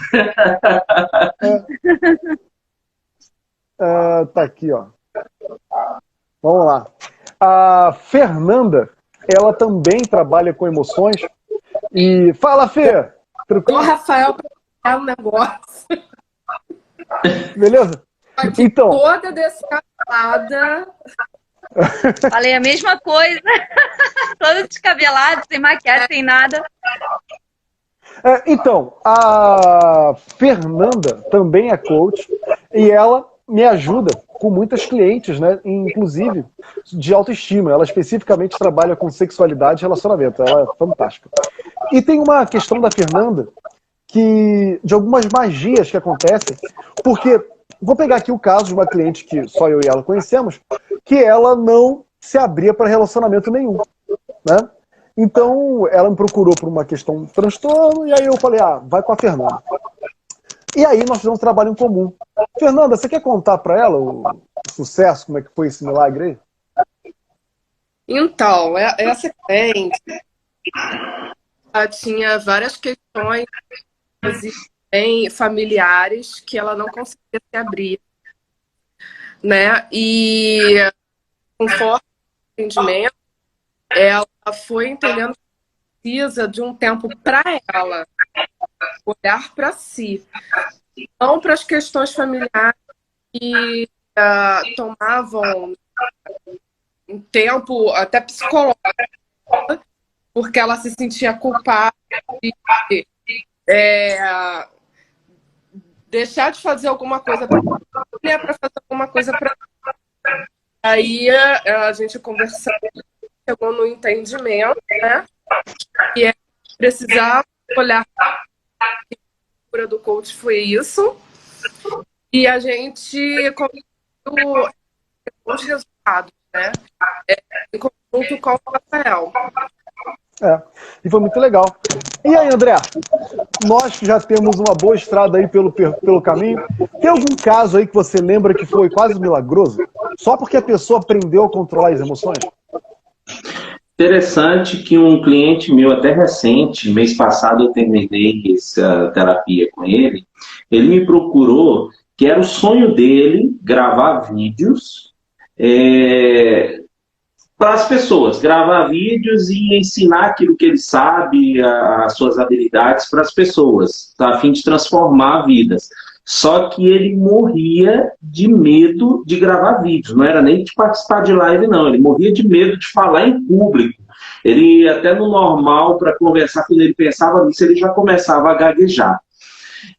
Tá aqui, ó. Vamos lá. A Fernanda, ela também trabalha com emoções. E fala, Fê!
O Rafael é um negócio.
Beleza?
Aqui
Então.
Toda descabelada.
Falei a mesma coisa. Todo descabelado, sem maquiagem, sem nada.
Então, a Fernanda também é coach e ela me ajuda com muitas clientes, né? Inclusive de autoestima. Ela especificamente trabalha com sexualidade e relacionamento. Ela é fantástica. E tem uma questão da Fernanda de algumas magias que acontecem, porque vou pegar aqui o caso de uma cliente que só eu e ela conhecemos, que ela não se abria para relacionamento nenhum, né? Então, ela me procurou por uma questão de transtorno, e aí eu falei, vai com a Fernanda. E aí nós fizemos um trabalho em comum. Fernanda, você quer contar para ela o sucesso, como é que foi esse milagre aí?
Então, essa cliente ela tinha várias questões familiares que ela não conseguia se abrir, né? E conforme o entendimento, ela foi entendendo que precisa de um tempo para ela olhar para si, não para as questões familiares que tomavam um tempo até psicológico, porque ela se sentia culpada de deixar de fazer alguma coisa para fazer alguma coisa para. Aí a gente conversando, chegou no entendimento, né? Que é precisar olhar. A cura do coach foi isso. E a gente conseguiu os resultados, né? Em conjunto com o Rafael.
E foi muito legal. E aí, André? Nós que já temos uma boa estrada aí pelo caminho, tem algum caso aí que você lembra que foi quase milagroso? Só porque a pessoa aprendeu a controlar as emoções?
Interessante que um cliente meu, até recente, mês passado eu terminei essa terapia com ele, ele me procurou, que era o sonho dele, gravar vídeos para as pessoas, gravar vídeos e ensinar aquilo que ele sabe, as suas habilidades para as pessoas, tá? A fim de transformar vidas. Só que ele morria de medo de gravar vídeos, não era nem de participar de live, não. Ele morria de medo de falar em público. Ele, até no normal, para conversar, quando ele pensava nisso, ele já começava a gaguejar.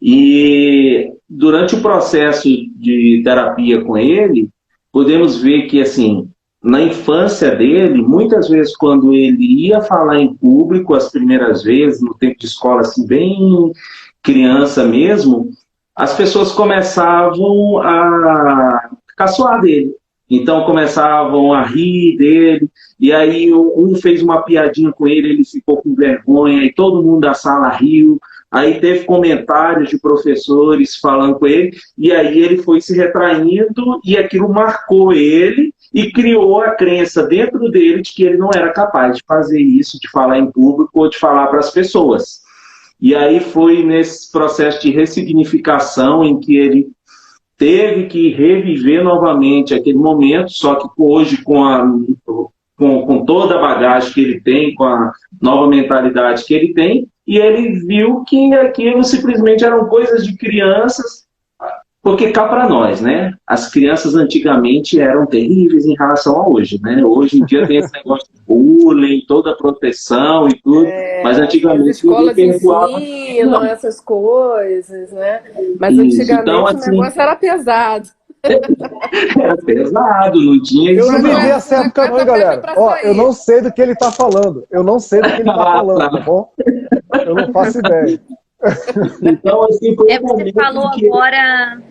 E durante o processo de terapia com ele, podemos ver que, assim, na infância dele, muitas vezes quando ele ia falar em público, as primeiras vezes, no tempo de escola, assim, bem criança mesmo, as pessoas começavam a caçoar dele. Então começavam a rir dele, e aí um fez uma piadinha com ele, ele ficou com vergonha, e todo mundo da sala riu. Aí teve comentários de professores falando com ele, e aí ele foi se retraindo, e aquilo marcou ele, e criou a crença dentro dele de que ele não era capaz de fazer isso, de falar em público ou de falar para as pessoas. E aí foi nesse processo de ressignificação em que ele teve que reviver novamente aquele momento, só que hoje com toda a bagagem que ele tem, com a nova mentalidade que ele tem, e ele viu que aquilo simplesmente eram coisas de crianças, porque cá para nós, né? As crianças antigamente eram terríveis em relação a hoje, né? Hoje em dia tem esse negócio de bullying, toda a proteção e tudo, mas
As
antigamente
escolas
ninguém perdoava.
ensinam
Não.
essas coisas, né? Mas
Isso,
antigamente
então,
o
assim,
negócio era pesado.
era pesado, não tinha
Eu
isso
não vivi
não.
essa época não, hein, galera. Ó, eu não sei do que ele tá falando. Eu não sei do que ele tá falando, tá bom? Eu não faço ideia.
Então, assim, foi um
Você
momento
falou
que...
agora,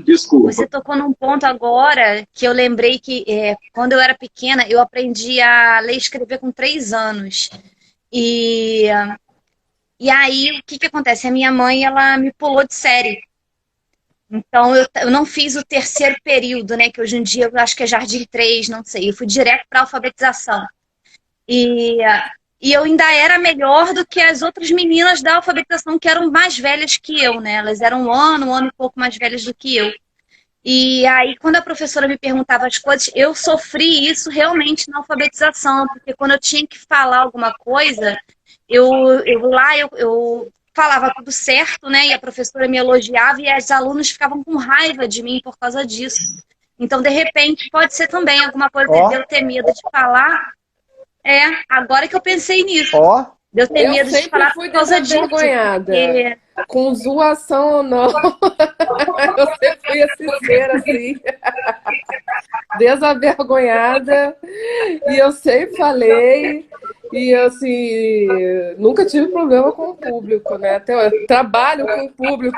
Desculpa.
você tocou num ponto agora que eu lembrei que quando eu era pequena, eu aprendi a ler e escrever com 3 anos. E, e aí, o que acontece? A minha mãe, ela me pulou de série. Então, eu não fiz o terceiro período, né? Que hoje em dia eu acho que é Jardim 3, não sei. Eu fui direto para alfabetização. E, e eu ainda era melhor do que as outras meninas da alfabetização, que eram mais velhas que eu, né? Elas eram um ano e pouco mais velhas do que eu. E aí, quando a professora me perguntava as coisas, eu sofri isso realmente na alfabetização, porque quando eu tinha que falar alguma coisa, eu falava tudo certo, né? E a professora me elogiava e as alunos ficavam com raiva de mim por causa disso. Então, de repente, pode ser também alguma coisa
Ó.
de eu ter medo de falar. Agora que eu pensei nisso.
Ó,
De eu ter
Eu
medo de
sempre
falar
fui
por causa disso.
desenvergonhada.
Porque...
Com zoação ou não. Eu sempre fui esse ser assim. Desavergonhada. E eu sempre falei. E assim, nunca tive problema com o público, né? Até eu trabalho com o público,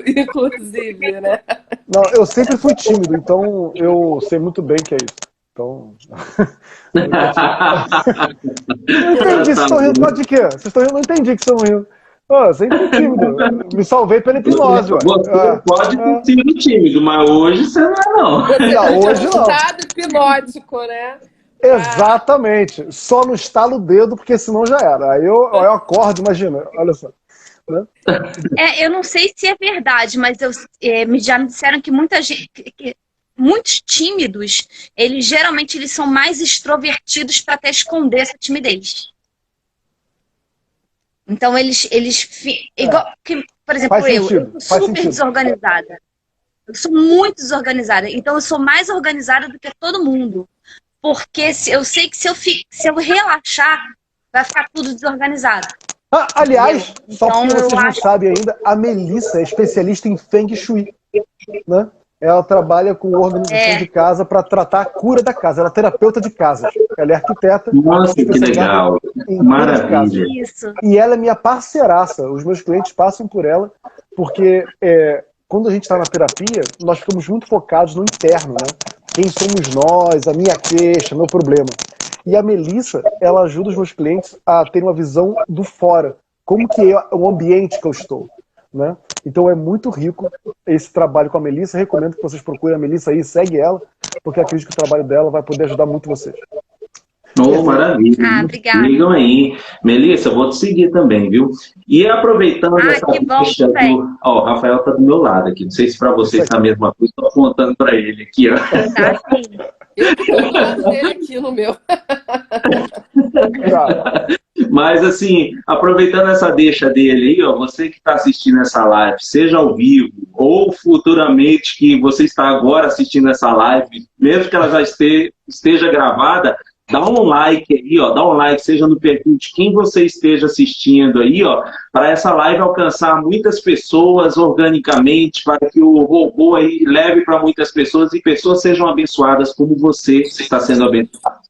inclusive, né?
não, eu sempre fui tímido, então eu sei muito bem que é isso. Então. Não entendi, vocês estão rindo de quê? Vocês estão rindo, não entendi que vocês estão rindo. Pô, eu sempre fui tímido. Me salvei pela hipnose, ué.
Você pode ter sido tímido, mas hoje você não é, não.
Não, hoje não.
Estado hipnótico, né?
Exatamente. Só não estalo o dedo, porque senão já era. Aí eu acordo, imagina, olha só. Né?
eu não sei se é verdade, mas já me disseram que muita gente, muitos tímidos, geralmente eles são mais extrovertidos para até esconder essa timidez. Então igual que, por exemplo, eu sou super desorganizada. Eu sou muito desorganizada. Então eu sou mais organizada do que todo mundo. Porque eu sei que se eu relaxar, vai ficar tudo desorganizado.
Aliás, só
então,
porque vocês não sabem ainda, a Melissa é especialista em Feng Shui. Né? Ela trabalha com organização de casa para tratar a cura da casa. Ela é terapeuta de casa. Ela é arquiteta.
Nossa, que legal. Maravilha.
Isso.
E ela é minha parceiraça. Os meus clientes passam por ela, porque quando a gente está na terapia, nós ficamos muito focados no interno, né? Quem somos nós, a minha queixa, meu problema. E a Melissa, ela ajuda os meus clientes a terem uma visão do fora. Como que é o ambiente que eu estou. Né? Então é muito rico esse trabalho com a Melissa. Recomendo que vocês procurem a Melissa aí, segue ela, porque acredito que o trabalho dela vai poder ajudar muito vocês.
Maravilha.
Obrigada.
Ligam aí. Melissa, eu vou te seguir também, viu? E aproveitando essa deixa do... Ó, o Rafael tá do meu lado aqui. Não sei se para vocês tá a mesma coisa. Estou apontando para ele aqui, ó.
Tá, sim.
Eu tô do lado dele aqui no meu.
Mas assim, aproveitando essa deixa dele aí, ó, você que está assistindo essa live, seja ao vivo ou futuramente que você está agora assistindo essa live, mesmo que ela já esteja gravada, dá um like aí, ó, dá um like, seja no perfil de quem você esteja assistindo aí, ó, para essa live alcançar muitas pessoas organicamente, para que o robô aí leve para muitas pessoas e pessoas sejam abençoadas como você está sendo abençoado.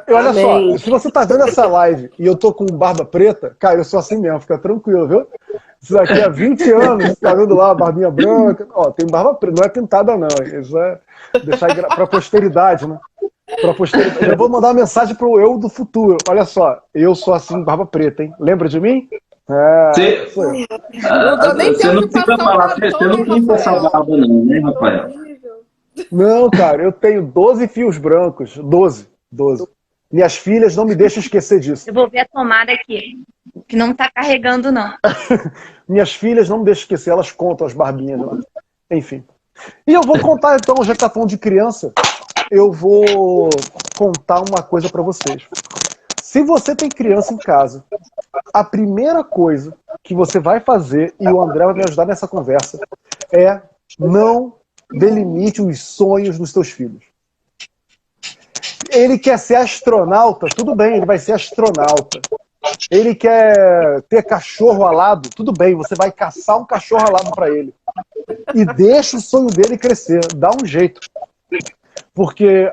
Olha só, se você tá vendo essa live e eu tô com barba preta, cara, eu sou assim mesmo, fica tranquilo, viu? Isso daqui há 20 anos, tá vendo lá, barbinha branca, ó, tem barba preta, não é pintada não, isso é deixar pra posteridade, né? Pra posteridade. Eu vou mandar uma mensagem pro eu do futuro, olha só, eu sou assim, barba preta, hein? Lembra de mim?
Você não precisa falar, você não pinta essa barba não, né, Rafael?
Não, cara, eu tenho 12 fios brancos, 12. Minhas filhas não me deixam esquecer disso.
Eu vou ver a tomada aqui, que não tá carregando, não.
Minhas filhas não me deixam esquecer, elas contam as barbinhas lá. Enfim. E eu vou contar então, já que tá falando de criança, eu vou contar uma coisa pra vocês. Se você tem criança em casa, a primeira coisa que você vai fazer, e o André vai me ajudar nessa conversa, é não delimite os sonhos dos seus filhos. Ele quer ser astronauta, tudo bem, ele vai ser astronauta. Ele quer ter cachorro alado, tudo bem, você vai caçar um cachorro alado para ele. E deixa o sonho dele crescer, dá um jeito. Porque,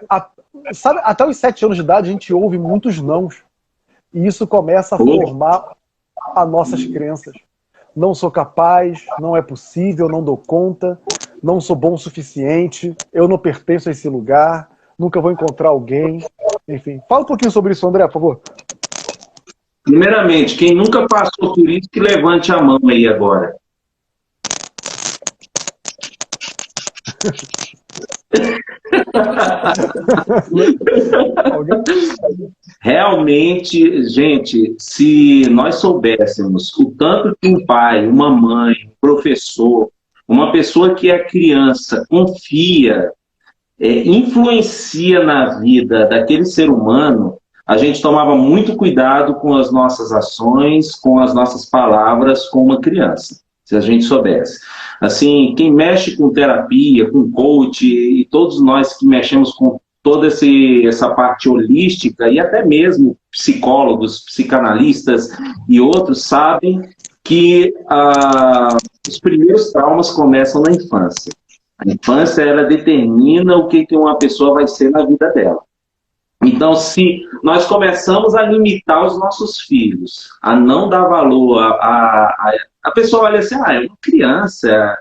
sabe, até os 7 anos de idade a gente ouve muitos nãos. E isso começa a formar as nossas crenças. Não sou capaz, não é possível, não dou conta, não sou bom o suficiente, eu não pertenço a esse lugar, nunca vou encontrar alguém. Enfim, fala um pouquinho sobre isso, André, por favor.
Primeiramente, quem nunca passou por isso, que levante a mão aí agora. Realmente, gente, se nós soubéssemos o tanto que um pai, uma mãe, um professor, uma pessoa que é criança, confia, influencia na vida daquele ser humano, a gente tomava muito cuidado com as nossas ações, com as nossas palavras com uma criança, se a gente soubesse. Assim, quem mexe com terapia, com coach, e todos nós que mexemos com toda essa parte holística, e até mesmo psicólogos, psicanalistas e outros, sabem que os primeiros traumas começam na infância. A infância, ela determina o que uma pessoa vai ser na vida dela. Então, se nós começamos a limitar os nossos filhos, a não dar valor, a pessoa olha assim, é uma criança,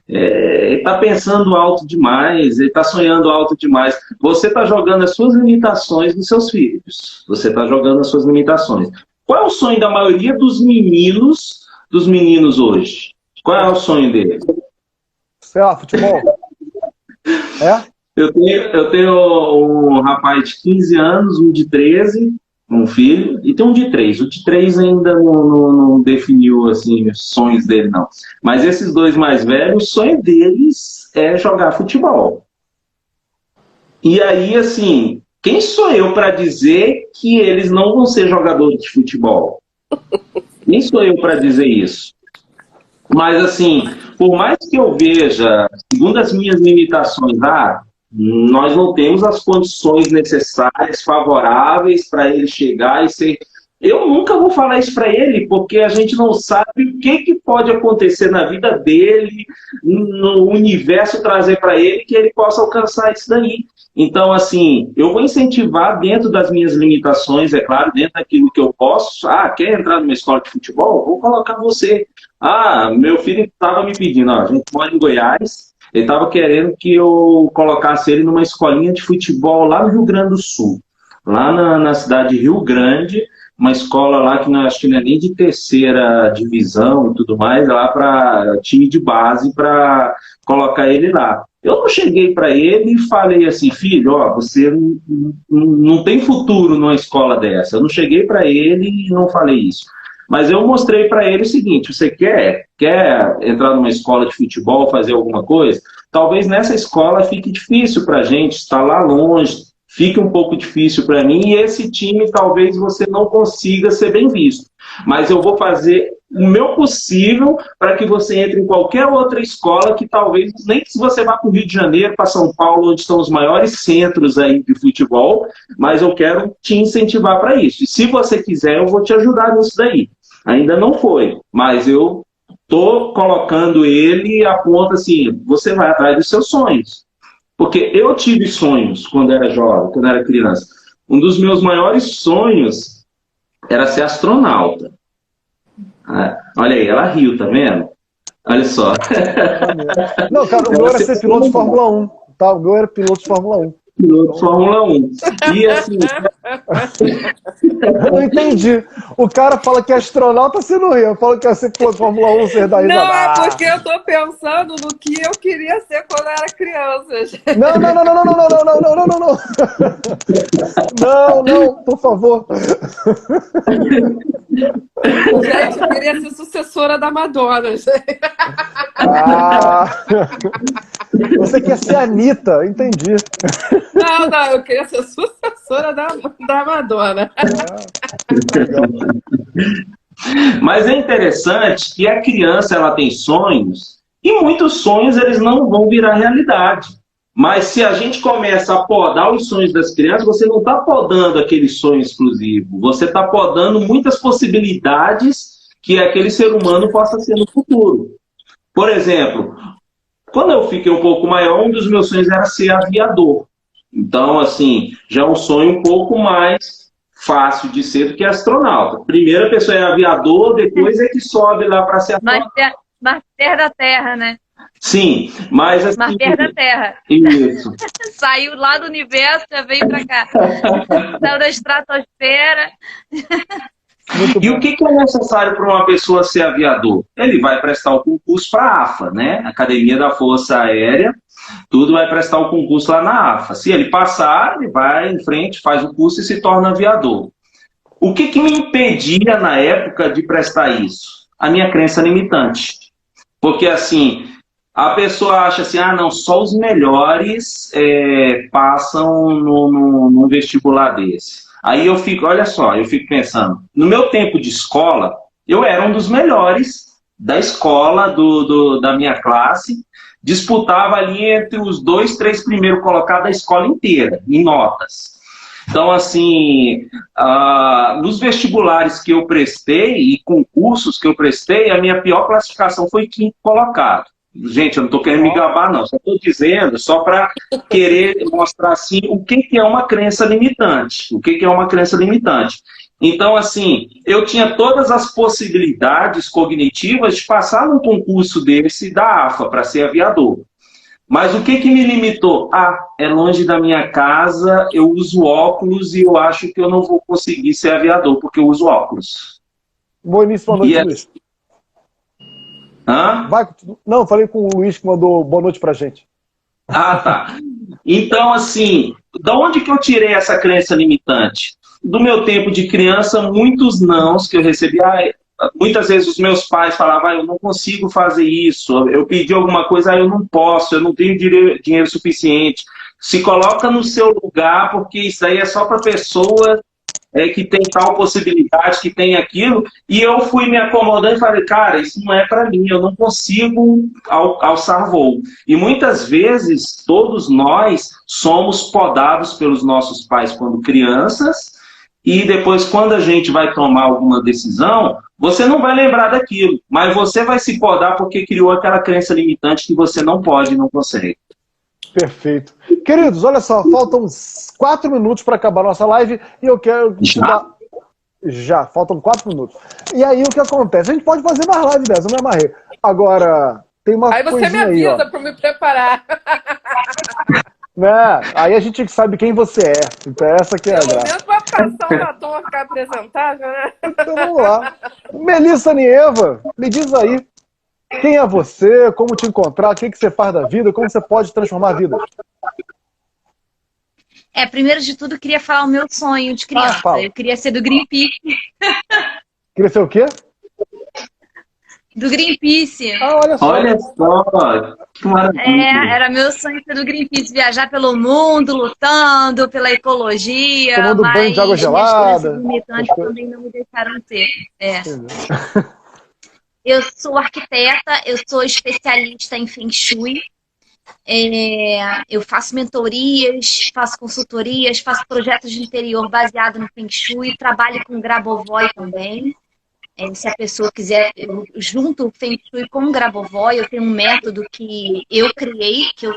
ele está pensando alto demais, ele está sonhando alto demais. Você está jogando as suas limitações nos seus filhos. Você está jogando as suas limitações. Qual é o sonho da maioria dos meninos hoje? Qual é o sonho deles?
Sei lá, futebol.
Eu tenho um rapaz de 15 anos, um de 13, um filho, e tem um de 3. O de 3 ainda não definiu assim, os sonhos dele, não. Mas esses dois mais velhos, o sonho deles é jogar futebol. E aí, assim, quem sou eu para dizer que eles não vão ser jogadores de futebol? Quem sou eu para dizer isso? Mas, assim, por mais que eu veja, segundo as minhas limitações, nós não temos as condições necessárias, favoráveis para ele chegar e ser... Eu nunca vou falar isso para ele, porque a gente não sabe o que pode acontecer na vida dele, no universo trazer para ele, que ele possa alcançar isso daí. Então, assim, eu vou incentivar dentro das minhas limitações, é claro, dentro daquilo que eu posso. Quer entrar numa escola de futebol? Vou colocar você. Meu filho estava me pedindo, a gente mora em Goiás, ele estava querendo que eu colocasse ele numa escolinha de futebol lá no Rio Grande do Sul, lá na cidade de Rio Grande, uma escola lá que acho que não é nem de terceira divisão e tudo mais, lá para time de base, para colocar ele lá. Eu não cheguei para ele e falei assim, filho, você não tem futuro numa escola dessa. Eu não cheguei para ele e não falei isso. Mas eu mostrei para ele o seguinte, você quer entrar numa escola de futebol, fazer alguma coisa? Talvez nessa escola fique difícil para a gente, estar lá longe, fique um pouco difícil para mim, e esse time talvez você não consiga ser bem visto. Mas eu vou fazer o meu possível para que você entre em qualquer outra escola que talvez, nem que você vá para o Rio de Janeiro, para São Paulo, onde estão os maiores centros aí de futebol, mas eu quero te incentivar para isso. E se você quiser, eu vou te ajudar nisso daí. Ainda não foi, mas eu estou colocando ele a ponto assim, você vai atrás dos seus sonhos. Porque eu tive sonhos quando era jovem, quando era criança. Um dos meus maiores sonhos era ser astronauta. Olha aí, ela riu, tá vendo? Olha só.
Não, cara, o meu era ser piloto de Fórmula 1. Tá? O meu era piloto de Fórmula 1.
Piloto de Fórmula 1. E assim...
Eu não entendi. O cara fala que é astronauta, você não ri. Eu falo que é ser piloto de Fórmula 1, você dá risada.
Não, é porque eu tô pensando no que eu queria ser quando eu era criança.
Não. Não, por favor.
Gente, eu queria ser sucessora da Madonna.
Você quer ser a Anitta, entendi.
Não, eu queria ser sucessora da Madonna.
Legal.
Mas é interessante que a criança ela tem sonhos e muitos sonhos eles não vão virar realidade. Mas se a gente começa a podar os sonhos das crianças, você não está podando aquele sonho exclusivo. Você está podando muitas possibilidades que aquele ser humano possa ser no futuro. Por exemplo, quando eu fiquei um pouco maior, um dos meus sonhos era ser aviador. Então, assim, já é um sonho um pouco mais fácil de ser do que astronauta. Primeiro a pessoa é aviador, depois é que sobe lá para ser astronauta.
Marter da Terra, né?
Sim, mas assim...
Marter da Terra.
Isso.
Saiu lá do universo, já veio para cá. Saiu da estratosfera.
E o que é necessário para uma pessoa ser aviador? Ele vai prestar o concurso para a AFA, né? Academia da Força Aérea, tudo vai prestar o concurso lá na AFA. Se ele passar, ele vai em frente, faz o curso e se torna aviador. O que me impedia na época de prestar isso? A minha crença limitante. Porque assim, a pessoa acha assim, ah não, só os melhores passam num vestibular desse. Aí eu fico, olha só, eu fico pensando, no meu tempo de escola, eu era um dos melhores da escola, da minha classe, disputava ali entre os 2, 3 primeiros colocados da escola inteira, em notas. Então, assim, nos vestibulares que eu prestei e concursos que eu prestei, a minha pior classificação foi 5º colocado. Gente, eu não estou querendo me gabar, não. Só estou dizendo, só para querer mostrar assim, o que é uma crença limitante. O que é uma crença limitante. Então, assim, eu tinha todas as possibilidades cognitivas de passar num concurso desse da AFA para ser aviador. Mas o que me limitou? É longe da minha casa, eu uso óculos e eu acho que eu não vou conseguir ser aviador, porque eu uso óculos.
Boa noite, Luiz.
Hã?
Não, falei com o Luiz que mandou boa noite pra gente.
Tá. Então, assim, de onde que eu tirei essa crença limitante? Do meu tempo de criança, muitos nãos que eu recebi. Muitas vezes os meus pais falavam, eu não consigo fazer isso, eu pedi alguma coisa, eu não posso, eu não tenho dinheiro suficiente. Se coloca no seu lugar, porque isso aí é só para pessoa que tem tal possibilidade, que tem aquilo, e eu fui me acomodando e falei, cara, isso não é para mim, eu não consigo alçar voo. E muitas vezes, todos nós somos podados pelos nossos pais quando crianças, e depois, quando a gente vai tomar alguma decisão, você não vai lembrar daquilo, mas você vai se podar porque criou aquela crença limitante que você não pode, não consegue.
Perfeito. Queridos, olha só, faltam 4 minutos para acabar a nossa live e eu quero te dar... Já, faltam 4 minutos. E aí o que acontece? A gente pode fazer mais live dessa, eu me amarrei. Agora, tem uma
aí você me avisa para me preparar.
Né? Aí a gente sabe quem você é. Então essa que é a graça.
Pelo menos vai passar um batom, ficar apresentável, né?
Então vamos lá. Melissa Nieva, me diz aí, quem é você, como te encontrar, o que você faz da vida, como você pode transformar a vida?
Primeiro de tudo, eu queria falar o meu sonho de criança. Eu queria ser do Greenpeace.
Queria ser o quê?
Do Greenpeace.
Olha só.
Olha só, que maravilha.
Era meu sonho ser do Greenpeace, viajar pelo mundo, lutando pela ecologia.
Tomando banho de água gelada.
Limitantes também não me deixaram ser. Eu sou arquiteta, eu sou especialista em Feng Shui. Eu faço mentorias, faço consultorias, faço projetos de interior baseado no Feng Shui, trabalho com Grabovoi também. Se a pessoa quiser, eu junto o Feng Shui com o Grabovoi, eu tenho um método que eu criei, que eu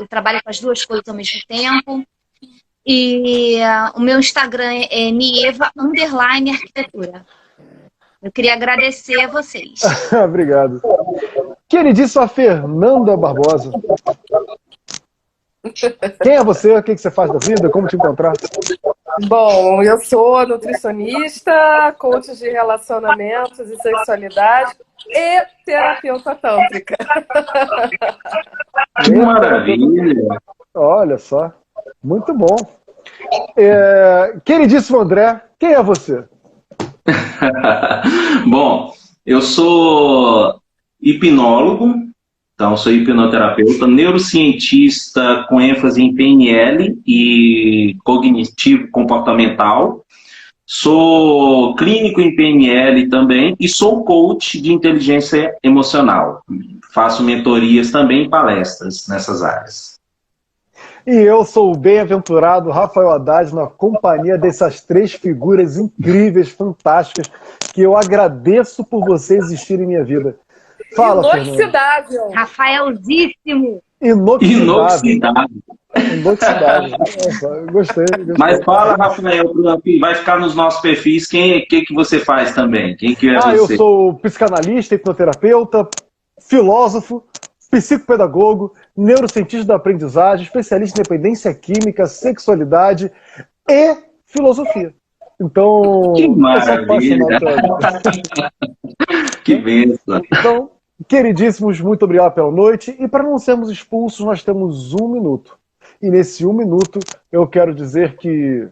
trabalho com as duas coisas ao mesmo tempo. E o meu Instagram é Nieva_arquitetura. Eu queria agradecer a vocês.
Obrigado. Queridíssima Fernanda Barbosa. Quem é você? O que você faz da vida? Como te encontrar?
Bom, eu sou nutricionista, coach de relacionamentos e sexualidade e terapeuta tântrica.
Que maravilha!
Olha só, muito bom. Queridíssimo André, quem é você?
Bom, eu sou hipnólogo, Então, sou hipnoterapeuta, neurocientista com ênfase em PNL e cognitivo comportamental. Sou clínico em PNL também e sou coach de inteligência emocional. Faço mentorias também e palestras nessas áreas.
E eu sou o bem-aventurado Rafael Haddad, na companhia dessas três figuras incríveis, fantásticas, que eu agradeço por você existir em minha vida. Fala, Fernanda.
Inoxidável.
Rafaelzíssimo.
Inoxidável. Inoxidável. Gostei.
Mas fala, Rafael, vai ficar nos nossos perfis, que você faz também? Quem que é você?
Eu sou psicanalista, hipnoterapeuta, filósofo, psicopedagogo, neurocientista da aprendizagem, especialista em dependência química, sexualidade e filosofia. Então,
que
maravilha!
Que bênção!
Então, queridíssimos, muito obrigado pela noite. E para não sermos expulsos, nós temos 1 minuto. E nesse 1 minuto, eu quero dizer que...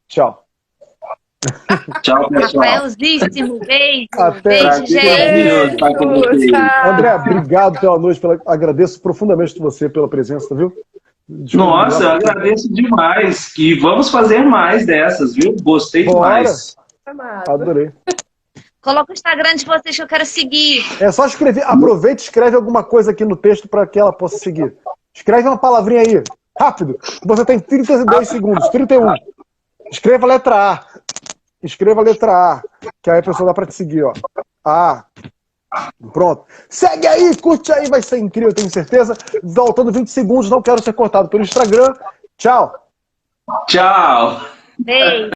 Tchau.
Tchau, pessoal.
Rafaelzíssimo, beijo.
Até
Beijo, gente.
André, obrigado pela noite. Agradeço profundamente você pela presença, viu?
Nossa, eu agradeço demais. E vamos fazer mais dessas, viu? Gostei demais.
Adorei.
Coloca o Instagram de vocês que eu quero seguir.
É só escrever. Aproveita e escreve alguma coisa aqui no texto para que ela possa seguir. Escreve uma palavrinha aí. Rápido. Você tem 32 segundos. 31. Escreva a letra A. Escreva a letra A. Que aí a pessoa dá para te seguir, ó. A. Pronto. Segue aí, curte aí. Vai ser incrível, eu tenho certeza. Faltando 20 segundos. Não quero ser cortado pelo Instagram. Tchau.
Tchau.
Beijo.